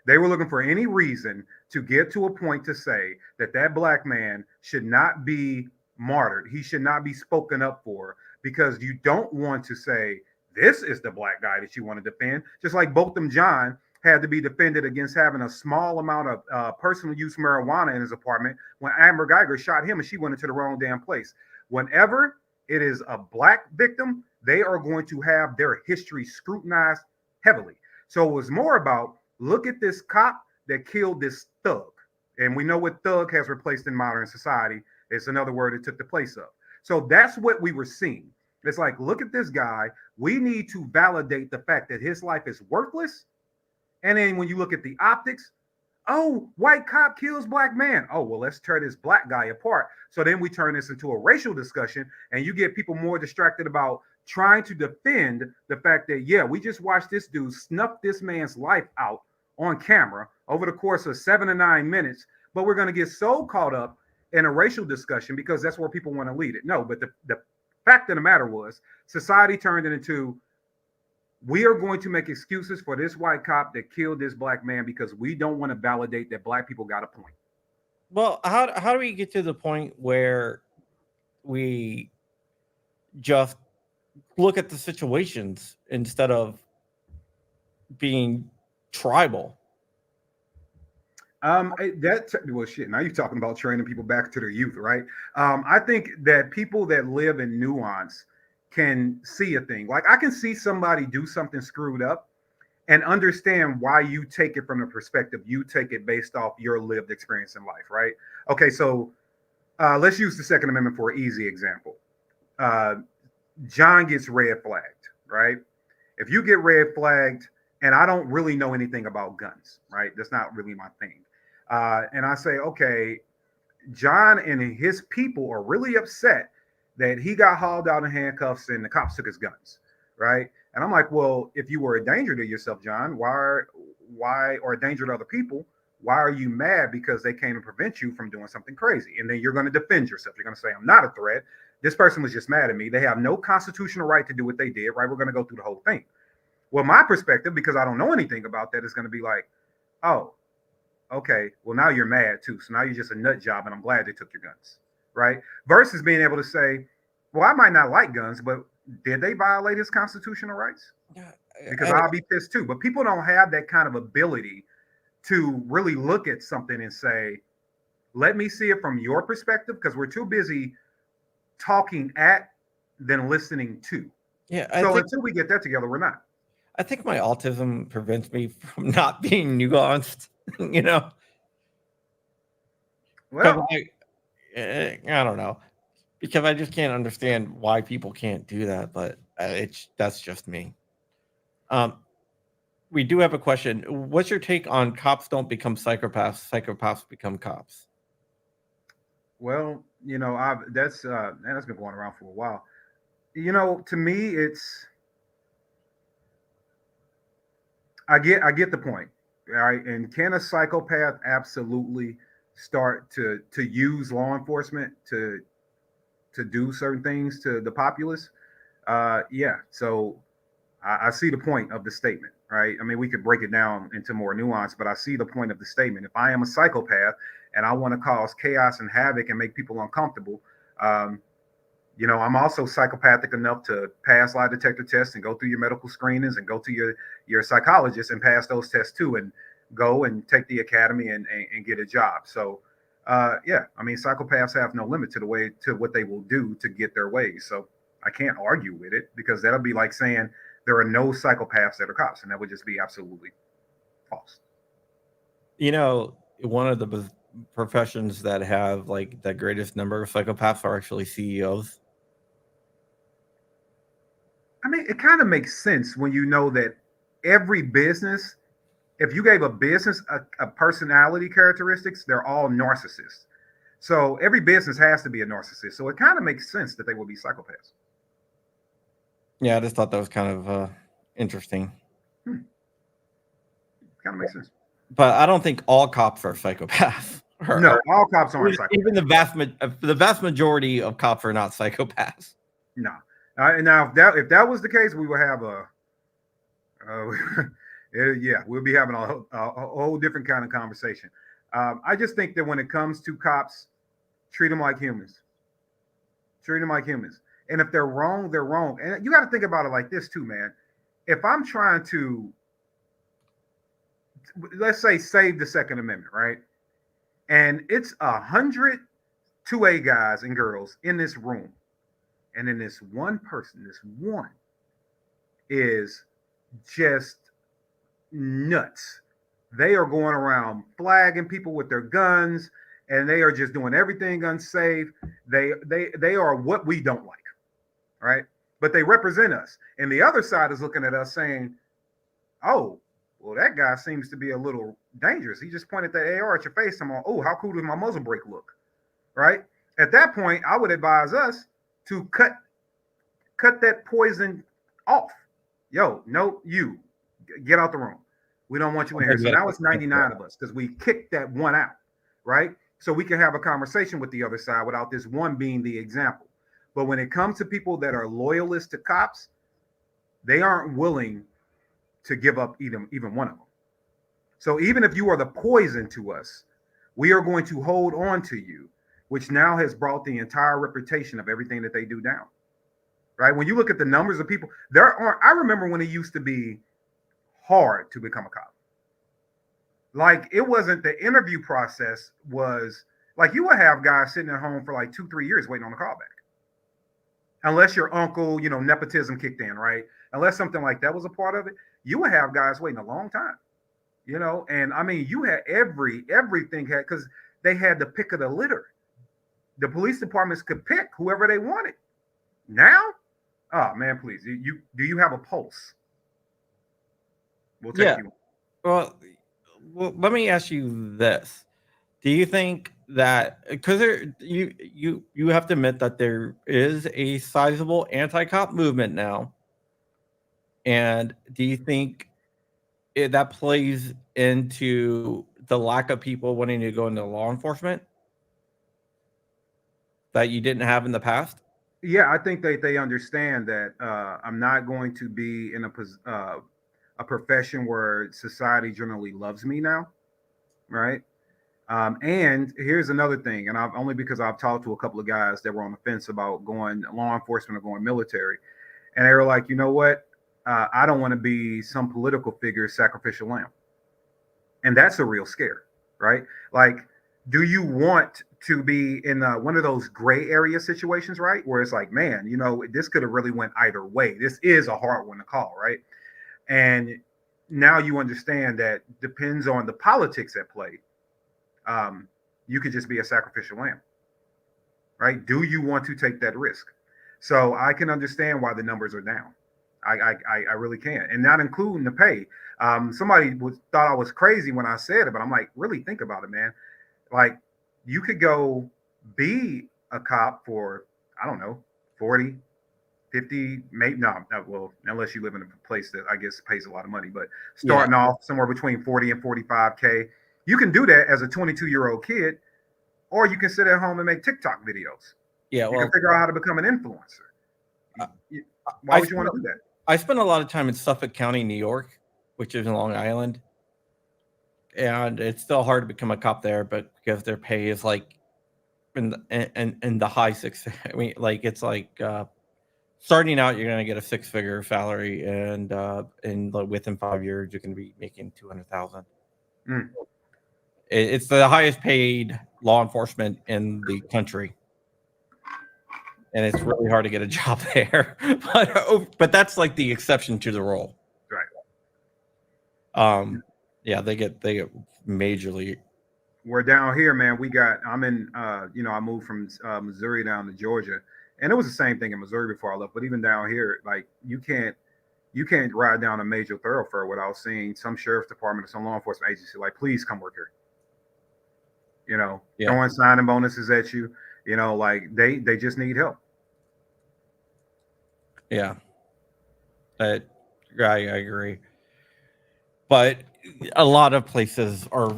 They were looking for any reason to get to a point to say that black man should not be martyred. He should not be spoken up for because you don't want to say this is the black guy that you want to defend. Just like Botham John had to be defended against having a small amount of personal use marijuana in his apartment when Amber Geiger shot him and she went into the wrong damn place. Whenever it is a black victim, they are going to have their history scrutinized heavily. So it was more about, look at this cop that killed this thug. And we know what thug has replaced in modern society. It's another word it took the place of. So that's what we were seeing. It's like, look at this guy. We need to validate the fact that his life is worthless. And then when you look at the optics, oh, white cop kills black man. Oh, well, let's tear this black guy apart. So then we turn this into a racial discussion and you get people more distracted about trying to defend the fact that, yeah, we just watched this dude snuff this man's life out on camera over the course of 7 to 9 minutes. But we're going to get so caught up in a racial discussion because that's where people want to lead it. No, but the fact of the matter was society turned it into, we are going to make excuses for this white cop that killed this black man because we don't want to validate that black people got a point. Well, how do we get to the point where we just look at the situations instead of being tribal. Well, shit. Now you're talking about training people back to their youth, right? I think that people that live in nuance can see a thing. Like I can see somebody do something screwed up and understand why you take it from the perspective you take it based off your lived experience in life, right? Okay, so let's use the Second Amendment for an easy example. John gets red flagged, right? If you get red flagged, and I don't really know anything about guns, right? That's not really my thing. And I say, okay, John and his people are really upset that he got hauled out in handcuffs and the cops took his guns, right? And I'm like, well, if you were a danger to yourself, John, why, or a danger to other people, why are you mad because they came to prevent you from doing something crazy? And then you're going to defend yourself. You're going to say, I'm not a threat. This person was just mad at me. They have no constitutional right to do what they did, right? We're going to go through the whole thing. Well, my perspective, because I don't know anything about that, is going to be like, oh, okay, well, now you're mad too. So now you're just a nut job, and I'm glad they took your guns, right? Versus being able to say, well, I might not like guns, but did they violate his constitutional rights? Because I'll be pissed too. But people don't have that kind of ability to really look at something and say, let me see it from your perspective, because we're too busy talking at than listening to. Yeah. So until we get that together, we're not. I think my autism prevents me from not being nuanced, you know? Well, I don't know, because I just can't understand why people can't do that, but that's just me. We do have a question. What's your take on cops don't become psychopaths, psychopaths become cops? Well, you know, that's been going around for a while. You know, to me, it's I get the point, right? And can a psychopath absolutely start to use law enforcement to do certain things to the populace? Yeah. So I see the point of the statement, right? I mean, we could break it down into more nuance, but I see the point of the statement. If I am a psychopath and I want to cause chaos and havoc and make people uncomfortable, you know, I'm also psychopathic enough to pass lie detector tests and go through your medical screenings and go to your psychologist and pass those tests too, and go and take the academy and get a job. So, yeah, I mean, psychopaths have no limit to what they will do to get their ways. So I can't argue with it, because that'll be like saying there are no psychopaths that are cops, and that would just be absolutely false. You know, one of the professions that have like the greatest number of psychopaths are actually CEOs. I mean, it kind of makes sense when you know that every business, if you gave a business a personality characteristics, they're all narcissists. So every business has to be a narcissist. So it kind of makes sense that they will be psychopaths. Yeah, I just thought that was kind of interesting. Kind of makes sense. But I don't think all cops are psychopaths. No, all cops aren't psychopaths. Even the vast majority of cops are not psychopaths. No. Now, if that was the case, we would have yeah, we'll be having a whole different kind of conversation. I just think that when it comes to cops, treat them like humans. Treat them like humans. And if they're wrong, they're wrong. And you got to think about it like this too, man. If I'm trying to, let's say, save the Second Amendment, right? And it's 100 2A guys and girls in this room. And then this one person, is just nuts. They are going around flagging people with their guns, and they are just doing everything unsafe. They are what we don't like, right? But they represent us. And the other side is looking at us saying, oh, well, that guy seems to be a little dangerous. He just pointed that AR at your face. I'm like, oh, how cool does my muzzle brake look, right? At that point, I would advise us to cut that poison off. Yo, no, you get out the room. We don't want you in here. So now it's 99 of us because we kicked that one out, right? So we can have a conversation with the other side without this one being the example. But when it comes to people that are loyalists to cops, they aren't willing to give up even one of them. So even if you are the poison to us, we are going to hold on to you, which now has brought the entire reputation of everything that they do down. right? When you look at the numbers of people, I remember when it used to be hard to become a cop. Like, it wasn't, the interview process was like, you would have guys sitting at home for like 2-3 years waiting on the call back. Unless your uncle, nepotism kicked in, right? Unless something like that was a part of it, you would have guys waiting a long time, and I mean, you had everything had, because they had the pick of the litter. The police departments could pick whoever they wanted. Now, oh man, please, do you have a pulse? We'll take you. Well, let me ask you this: do you think that, because you have to admit that there is a sizable anti-cop movement now, and do you think that plays into the lack of people wanting to go into law enforcement that you didn't have in the past? Yeah, I think they understand that I'm not going to be in a profession where society generally loves me now, right? And here's another thing, and I've only because I've talked to a couple of guys that were on the fence about going law enforcement or going military, and they were like, you know what? I don't want to be some political figure's sacrificial lamb, and that's a real scare, right? Like, do you want to be in one of those gray area situations, right? Where it's like, man, this could have really went either way. This is a hard one to call, right? And now you understand that depends on the politics at play. You could just be a sacrificial lamb, right? Do you want to take that risk? So I can understand why the numbers are down. I really can, and not including the pay. Somebody thought I was crazy when I said it, but I'm like, really think about it, man. Like, you could go be a cop for, I don't know, 40, 50, maybe no, well, unless you live in a place that I guess pays a lot of money, but starting off somewhere between 40 and 45K, you can do that as a 22-year-old kid, or you can sit at home and make TikTok videos. Yeah, you can figure out how to become an influencer. Why would you want to do that? I spent a lot of time in Suffolk County, New York, which is in Long Island, and it's still hard to become a cop there, but because their pay is like in the high six, I mean, like it's like starting out, you're gonna get a 6-figure salary, and within 5 years, you're gonna be making $200,000. It's the highest paid law enforcement in the country, and it's really hard to get a job there. But that's like the exception to the rule, right? Yeah, they get majorly. We're down here, man. I'm in. I moved from Missouri down to Georgia, and it was the same thing in Missouri before I left. But even down here, like you can't ride down a major thoroughfare without seeing some sheriff's department or some law enforcement agency like, please come work here. Throwing signing bonuses at you. Like they just need help. Yeah, I agree. But a lot of places are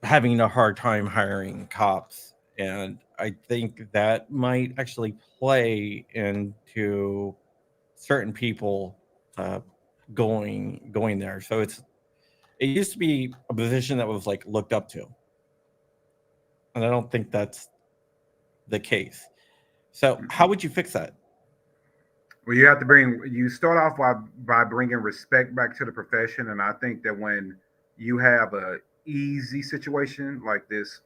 having a hard time hiring cops, and I think that might actually play into certain people going there. So it used to be a position that was like looked up to, and I don't think that's the case. So how would you fix that? Well, you start off by bringing respect back to the profession. And I think that when you have a easy situation like this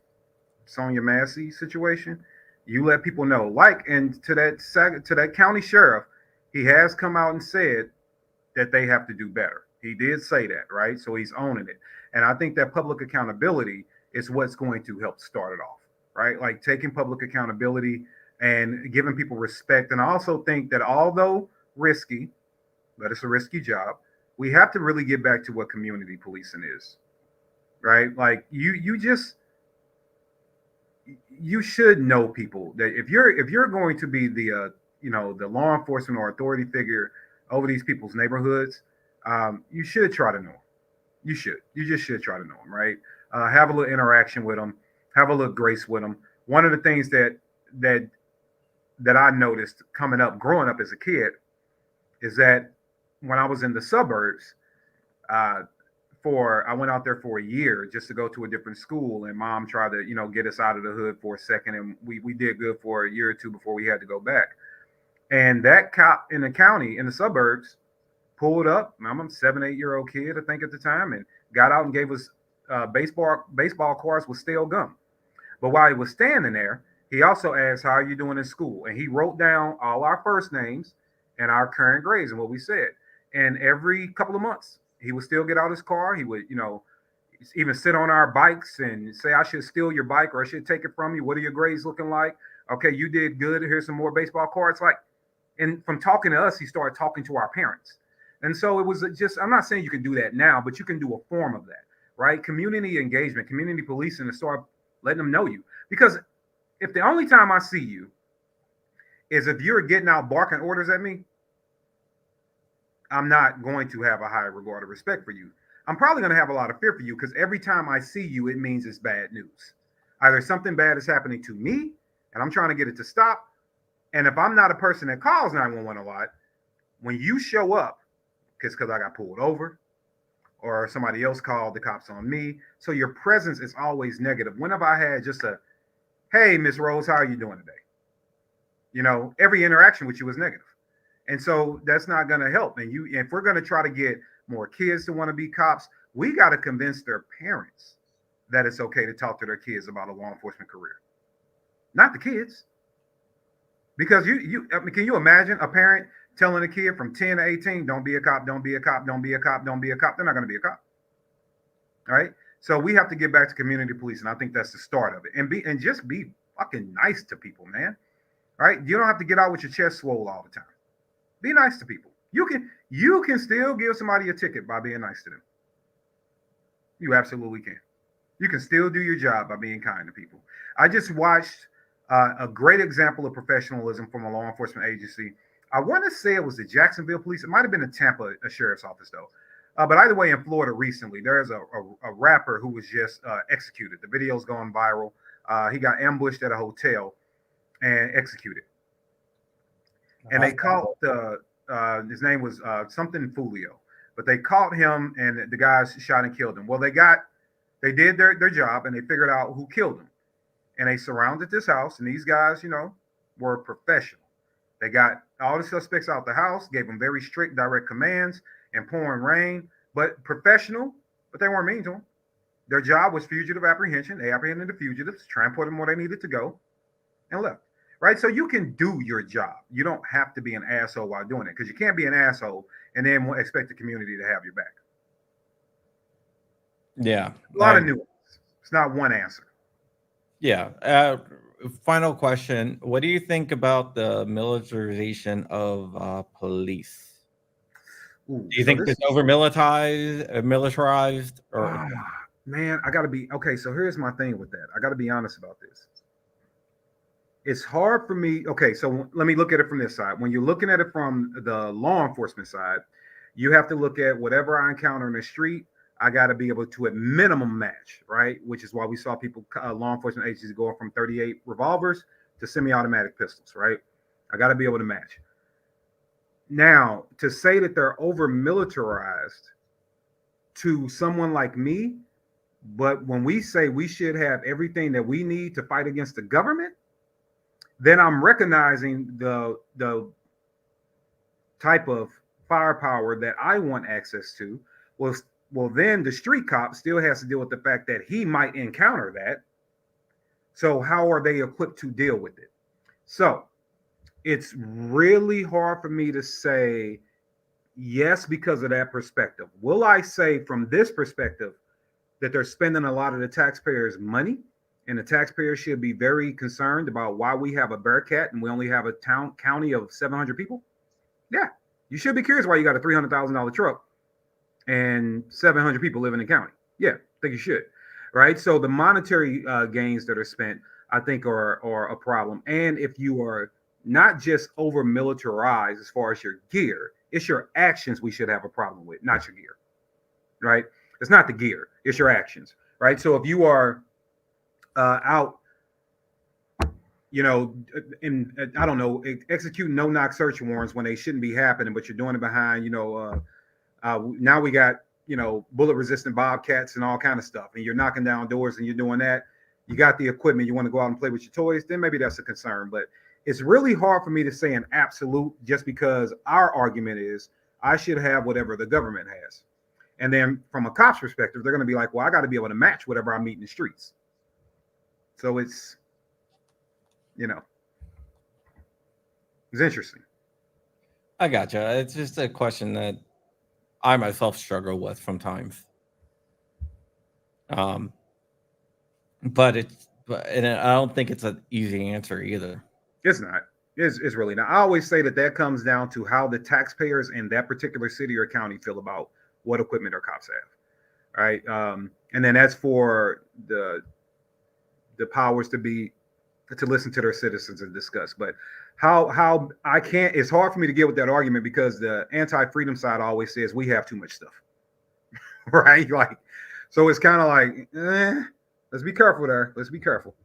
Sonya Massey situation, you let people know, and to that county sheriff, he has come out and said that they have to do better. He did say that, right? So he's owning it. And I think that public accountability is what's going to help start it off, right? Like taking public accountability and giving people respect. And I also think that although risky, but it's a risky job, we have to really get back to what community policing is, right? Like you should know people that if you're going to be the the law enforcement or authority figure over these people's neighborhoods, you should try to know them. You just should try to know them, right? Have a little interaction with them, have a little grace with them. One of the things that I noticed growing up as a kid is that when I was in the suburbs, I went out there for a year just to go to a different school, and mom tried to, get us out of the hood for a second. And we did good for a year or two before we had to go back. And that cop in the county, in the suburbs, pulled up. I'm a 7-8-year-old kid, I think at the time, and got out and gave us baseball cards with stale gum. But while he was standing there, he also asked, "How are you doing in school?" And he wrote down all our first names and our current grades and what we said. And every couple of months, he would still get out his car. He would, even sit on our bikes and say, "I should steal your bike or I should take it from you. What are your grades looking like? Okay, you did good. Here's some more baseball cards." And from talking to us, he started talking to our parents. And so it was just, I'm not saying you can do that now, but you can do a form of that, right? Community engagement, community policing, and start letting them know you. Because if the only time I see you is if you're getting out barking orders at me, I'm not going to have a high regard or respect for you. I'm probably going to have a lot of fear for you because every time I see you, it means it's bad news. Either something bad is happening to me and I'm trying to get it to stop. And if I'm not a person that calls 911 a lot, when you show up, because I got pulled over or somebody else called the cops on me. So your presence is always negative. When have I had just a, "Hey, Miss Rose, how are you doing today?" Every interaction with you is negative. And so that's not going to help. And if we're going to try to get more kids to want to be cops, we got to convince their parents that it's okay to talk to their kids about a law enforcement career, not the kids. Because can you imagine a parent telling a kid from 10 to 18, "Don't be a cop, don't be a cop, don't be a cop, don't be a cop"? They're not going to be a cop. All right. So we have to get back to community policing. I think that's the start of it. And just be fucking nice to people, man. All right. You don't have to get out with your chest swole all the time. Be nice to people. You can still give somebody a ticket by being nice to them. You absolutely can. You can still do your job by being kind to people. I just watched a great example of professionalism from a law enforcement agency. I want to say it was the Jacksonville Police. It might have been the Tampa Sheriff's Office, though. But either way, in Florida recently, there's a rapper who was just executed. The video's gone viral. He got ambushed at a hotel and executed. And they caught his name was something Fulio, but they caught him and the guys shot and killed him. Well, they did their job and they figured out who killed him. And they surrounded this house, and these guys, were professional. They got all the suspects out the house, gave them very strict direct commands and pouring rain, but professional, but they weren't mean to them. Their job was fugitive apprehension. They apprehended the fugitives, transported them where they needed to go, and left. Right? So you can do your job. You don't have to be an asshole while doing it, because you can't be an asshole and then expect the community to have your back. Yeah. A lot of nuance. It's not one answer. Yeah. Final question. What do you think about the militarization of police? Ooh, Do you think it's over militarized? Or man, I got to be okay. So here's my thing with that. I got to be honest about this. It's hard for me. Okay, so let me look at it from this side. When you're looking at it from the law enforcement side, you have to look at whatever I encounter in the street. I got to be able to at minimum match, right? Which is why we saw people, law enforcement agencies, going from 38 revolvers to semi-automatic pistols, right? I got to be able to match. Now, to say that they're over militarized to someone like me, but when we say we should have everything that we need to fight against the government, then I'm recognizing the type of firepower that I want access to. Well, then the street cop still has to deal with the fact that he might encounter that. So how are they equipped to deal with it? So it's really hard for me to say yes because of that perspective. Will I say from this perspective that they're spending a lot of the taxpayers' money, and the taxpayers should be very concerned about why we have a Bearcat and we only have a county of 700 people? Yeah, you should be curious why you got a $300,000 truck and 700 people live in the county. Yeah, I think you should, right? So the monetary gains that are spent, I think, are a problem. And if you are not just over militarized as far as your gear, it's your actions we should have a problem with, not your gear, right? It's not the gear, it's your actions, right? So if you are out, in I don't know, executing no-knock search warrants when they shouldn't be happening, but you're doing it behind, now we got, bullet-resistant bobcats and all kind of stuff, and you're knocking down doors and you're doing that. You got the equipment. You want to go out and play with your toys, then maybe that's a concern. But it's really hard for me to say an absolute just because our argument is I should have whatever the government has. And then from a cop's perspective, they're going to be like, well, I got to be able to match whatever I meet in the streets. So it's, you know, it's interesting. I gotcha. It's just a question that I myself struggle with sometimes. And I don't think it's an easy answer either. It's not. It's really not. I always say that comes down to how the taxpayers in that particular city or county feel about what equipment our cops have, right? And then that's for the powers to listen to their citizens and discuss. But how I can't. It's hard for me to get with that argument because the anti-freedom side always says we have too much stuff, right? Like, so it's kind of like, let's be careful there. Let's be careful.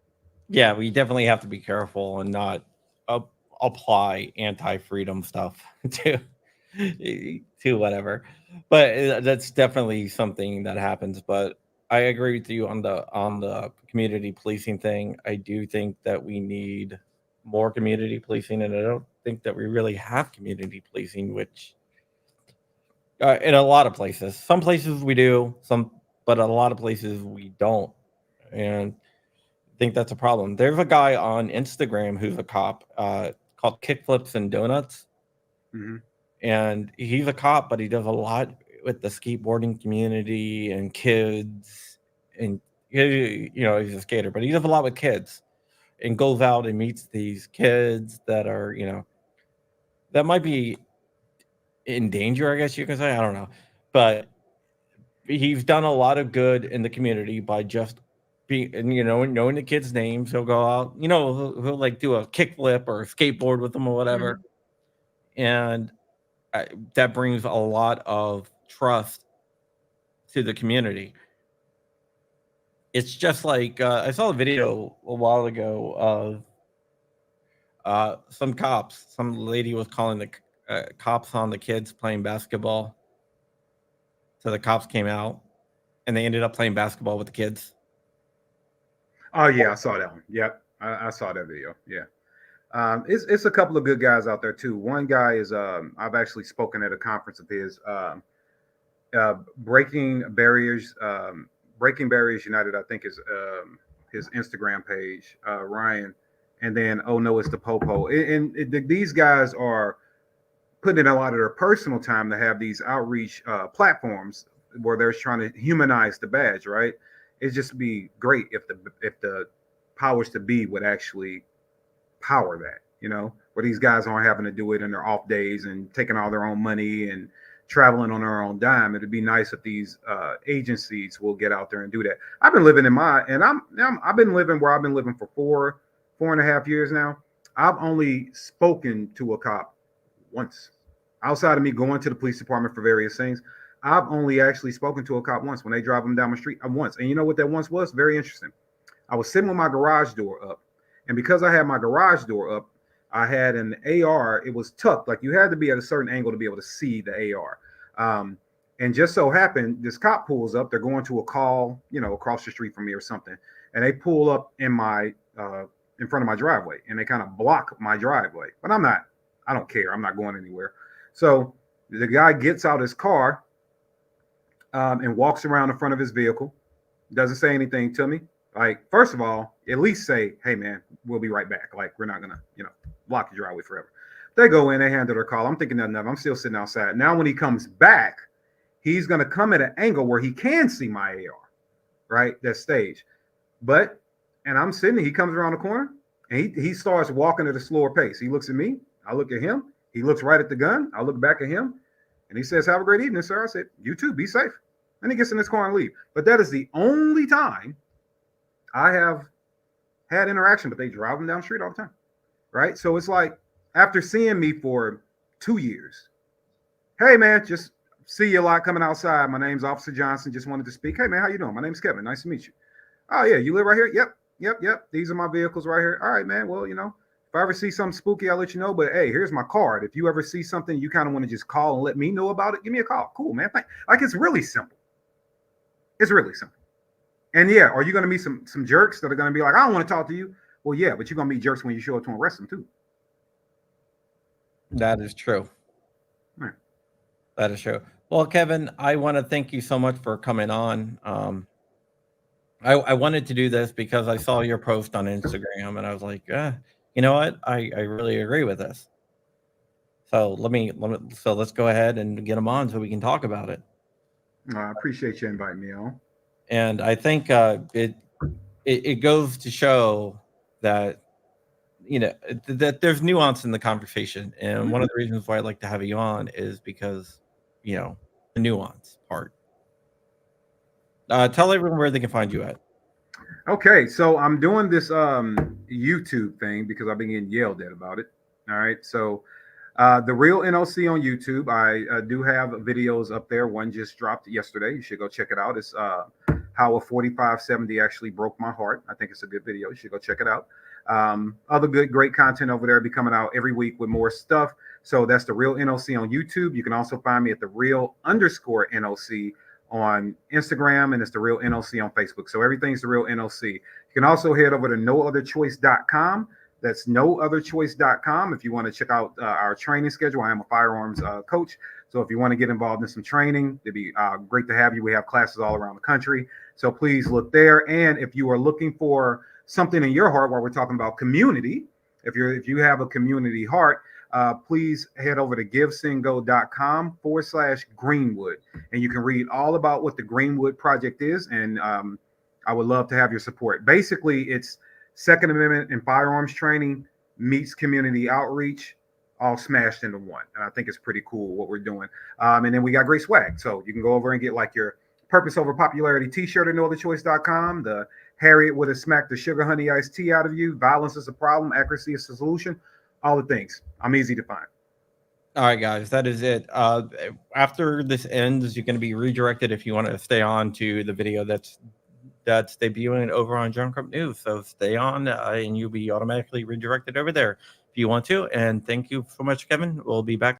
Yeah, we definitely have to be careful and not apply anti-freedom stuff to whatever. But that's definitely something that happens. But I agree with you on the community policing thing. I do think that we need more community policing, and I don't think that we really have community policing, which in a lot of places. Some places we do, but a lot of places we don't. And I think that's a problem. There's a guy on Instagram who's a cop called Kickflips and Donuts. Mm-hmm. And he's a cop, but he does a lot with the skateboarding community and kids. And, you know, he's a skater, but he does a lot with kids and goes out and meets these kids that are, you know, that might be in danger, I guess you can say. I don't know. But he's done a lot of good in the community by just being, you know, knowing the kids' names. He'll go out, you know, he'll like do a kickflip or a skateboard with them or whatever. Mm-hmm. And that brings a lot of trust to the community. It's just like I saw a video a while ago of some lady was calling the cops on the kids playing basketball. So the cops came out and they ended up playing basketball with the kids. Oh yeah, I saw that one. Yep, I saw that video. Yeah. It's a couple of good guys out there too. One guy is I've actually spoken at a conference of his, Breaking Barriers United, I think is his Instagram page, Ryan, and then oh no, it's the Popo. These guys are putting in a lot of their personal time to have these outreach platforms where they're trying to humanize the badge, right? It'd just be great if the powers to be would actually power that, you know, where these guys aren't having to do it in their off days and taking all their own money and traveling on their own dime. It'd be nice if these agencies will get out there and do that. I've been living I've been living where I've been living for 4.5 years now. I've only spoken to a cop once, outside of me going to the police department for various things. I've only actually spoken to a cop once when they drive them down the street. Once, and you know what that once was? Very interesting. I was sitting with my garage door up. And because I had my garage door up, I had an AR. It was tucked. Like you had to be at a certain angle to be able to see the AR. And just so happened, this cop pulls up. They're going to a call, you know, across the street from me or something. And they pull up in front of my driveway. And they kind of block my driveway. But I don't care. I'm not going anywhere. So the guy gets out his car and walks around the front of his vehicle. Doesn't say anything to me. Like, first of all, at least say, hey, man, we'll be right back. Like, we're not going to, you know, block your driveway forever. They go in, they handle their call. I'm thinking nothing of it. I'm still sitting outside. Now, when he comes back, he's going to come at an angle where he can see my AR, right? That stage. And I'm sitting there. He comes around the corner, and he starts walking at a slower pace. He looks at me. I look at him. He looks right at the gun. I look back at him, and he says, have a great evening, sir. I said, you too. Be safe. And he gets in his car and leaves. But that is the only time I have had interaction, but they drive them down the street all the time, right? So it's like, after seeing me for 2 years, hey, man, just see you a lot coming outside. My name's Officer Johnson. Just wanted to speak. Hey, man, how you doing? My name's Kevin. Nice to meet you. Oh, yeah, you live right here? Yep. These are my vehicles right here. All right, man. Well, you know, if I ever see something spooky, I'll let you know. But, hey, here's my card. If you ever see something you kind of want to just call and let me know about it, give me a call. Cool, man. Like, it's really simple. It's really simple. And yeah, are you going to meet some jerks that are going to be like, I don't want to talk to you? Well, yeah, but you're going to meet jerks when you show up to arrest them too. That is true. Right. That is true. Well, Kevin, I want to thank you so much for coming on. I wanted to do this because I saw your post on Instagram and I was like, you know what? I really agree with this. So let's go ahead and get him on so we can talk about it. I appreciate you inviting me on. And I think it goes to show that that there's nuance in the conversation, and one of the reasons why I like to have you on is because the nuance part. Tell everyone where they can find you at. Okay, so I'm doing this YouTube thing because I've been getting yelled at about it. All right, so the Real NOC on YouTube. I do have videos up there. One just dropped yesterday. You should go check it out. It's how a 4570 actually broke my heart. I think it's a good video. You should go check it out. Other great content over there be coming out every week with more stuff. So that's the Real NOC on YouTube. You can also find me at the Real_NOC on Instagram, and it's the Real NOC on Facebook. So everything's the Real NOC. You can also head over to nootherchoice.com. That's nootherchoice.com if you want to check out our training schedule. I am a firearms coach. So if you want to get involved in some training, it'd be great to have you. We have classes all around the country. So please look there. And if you are looking for something in your heart while we're talking about community, if you have a community heart, please head over to givesingo.com/Greenwood. And you can read all about what the Greenwood Project is. And I would love to have your support. Basically, it's Second Amendment and firearms training meets community outreach, all smashed into one. And I think it's pretty cool what we're doing. And then we got great swag. So you can go over and get like your Purpose Over Popularity t-shirt at nootherchoice.com. The Harriet would have smacked the sugar honey iced tea out of you. Violence is a problem. Accuracy is a solution. All the things. I'm easy to find. All right, guys, that is it. After this ends, you're going to be redirected if you want to stay on to the video that's debuting over on John Crump News. So stay on, and you'll be automatically redirected over there if you want to. And thank you so much, Kevin. We'll be back.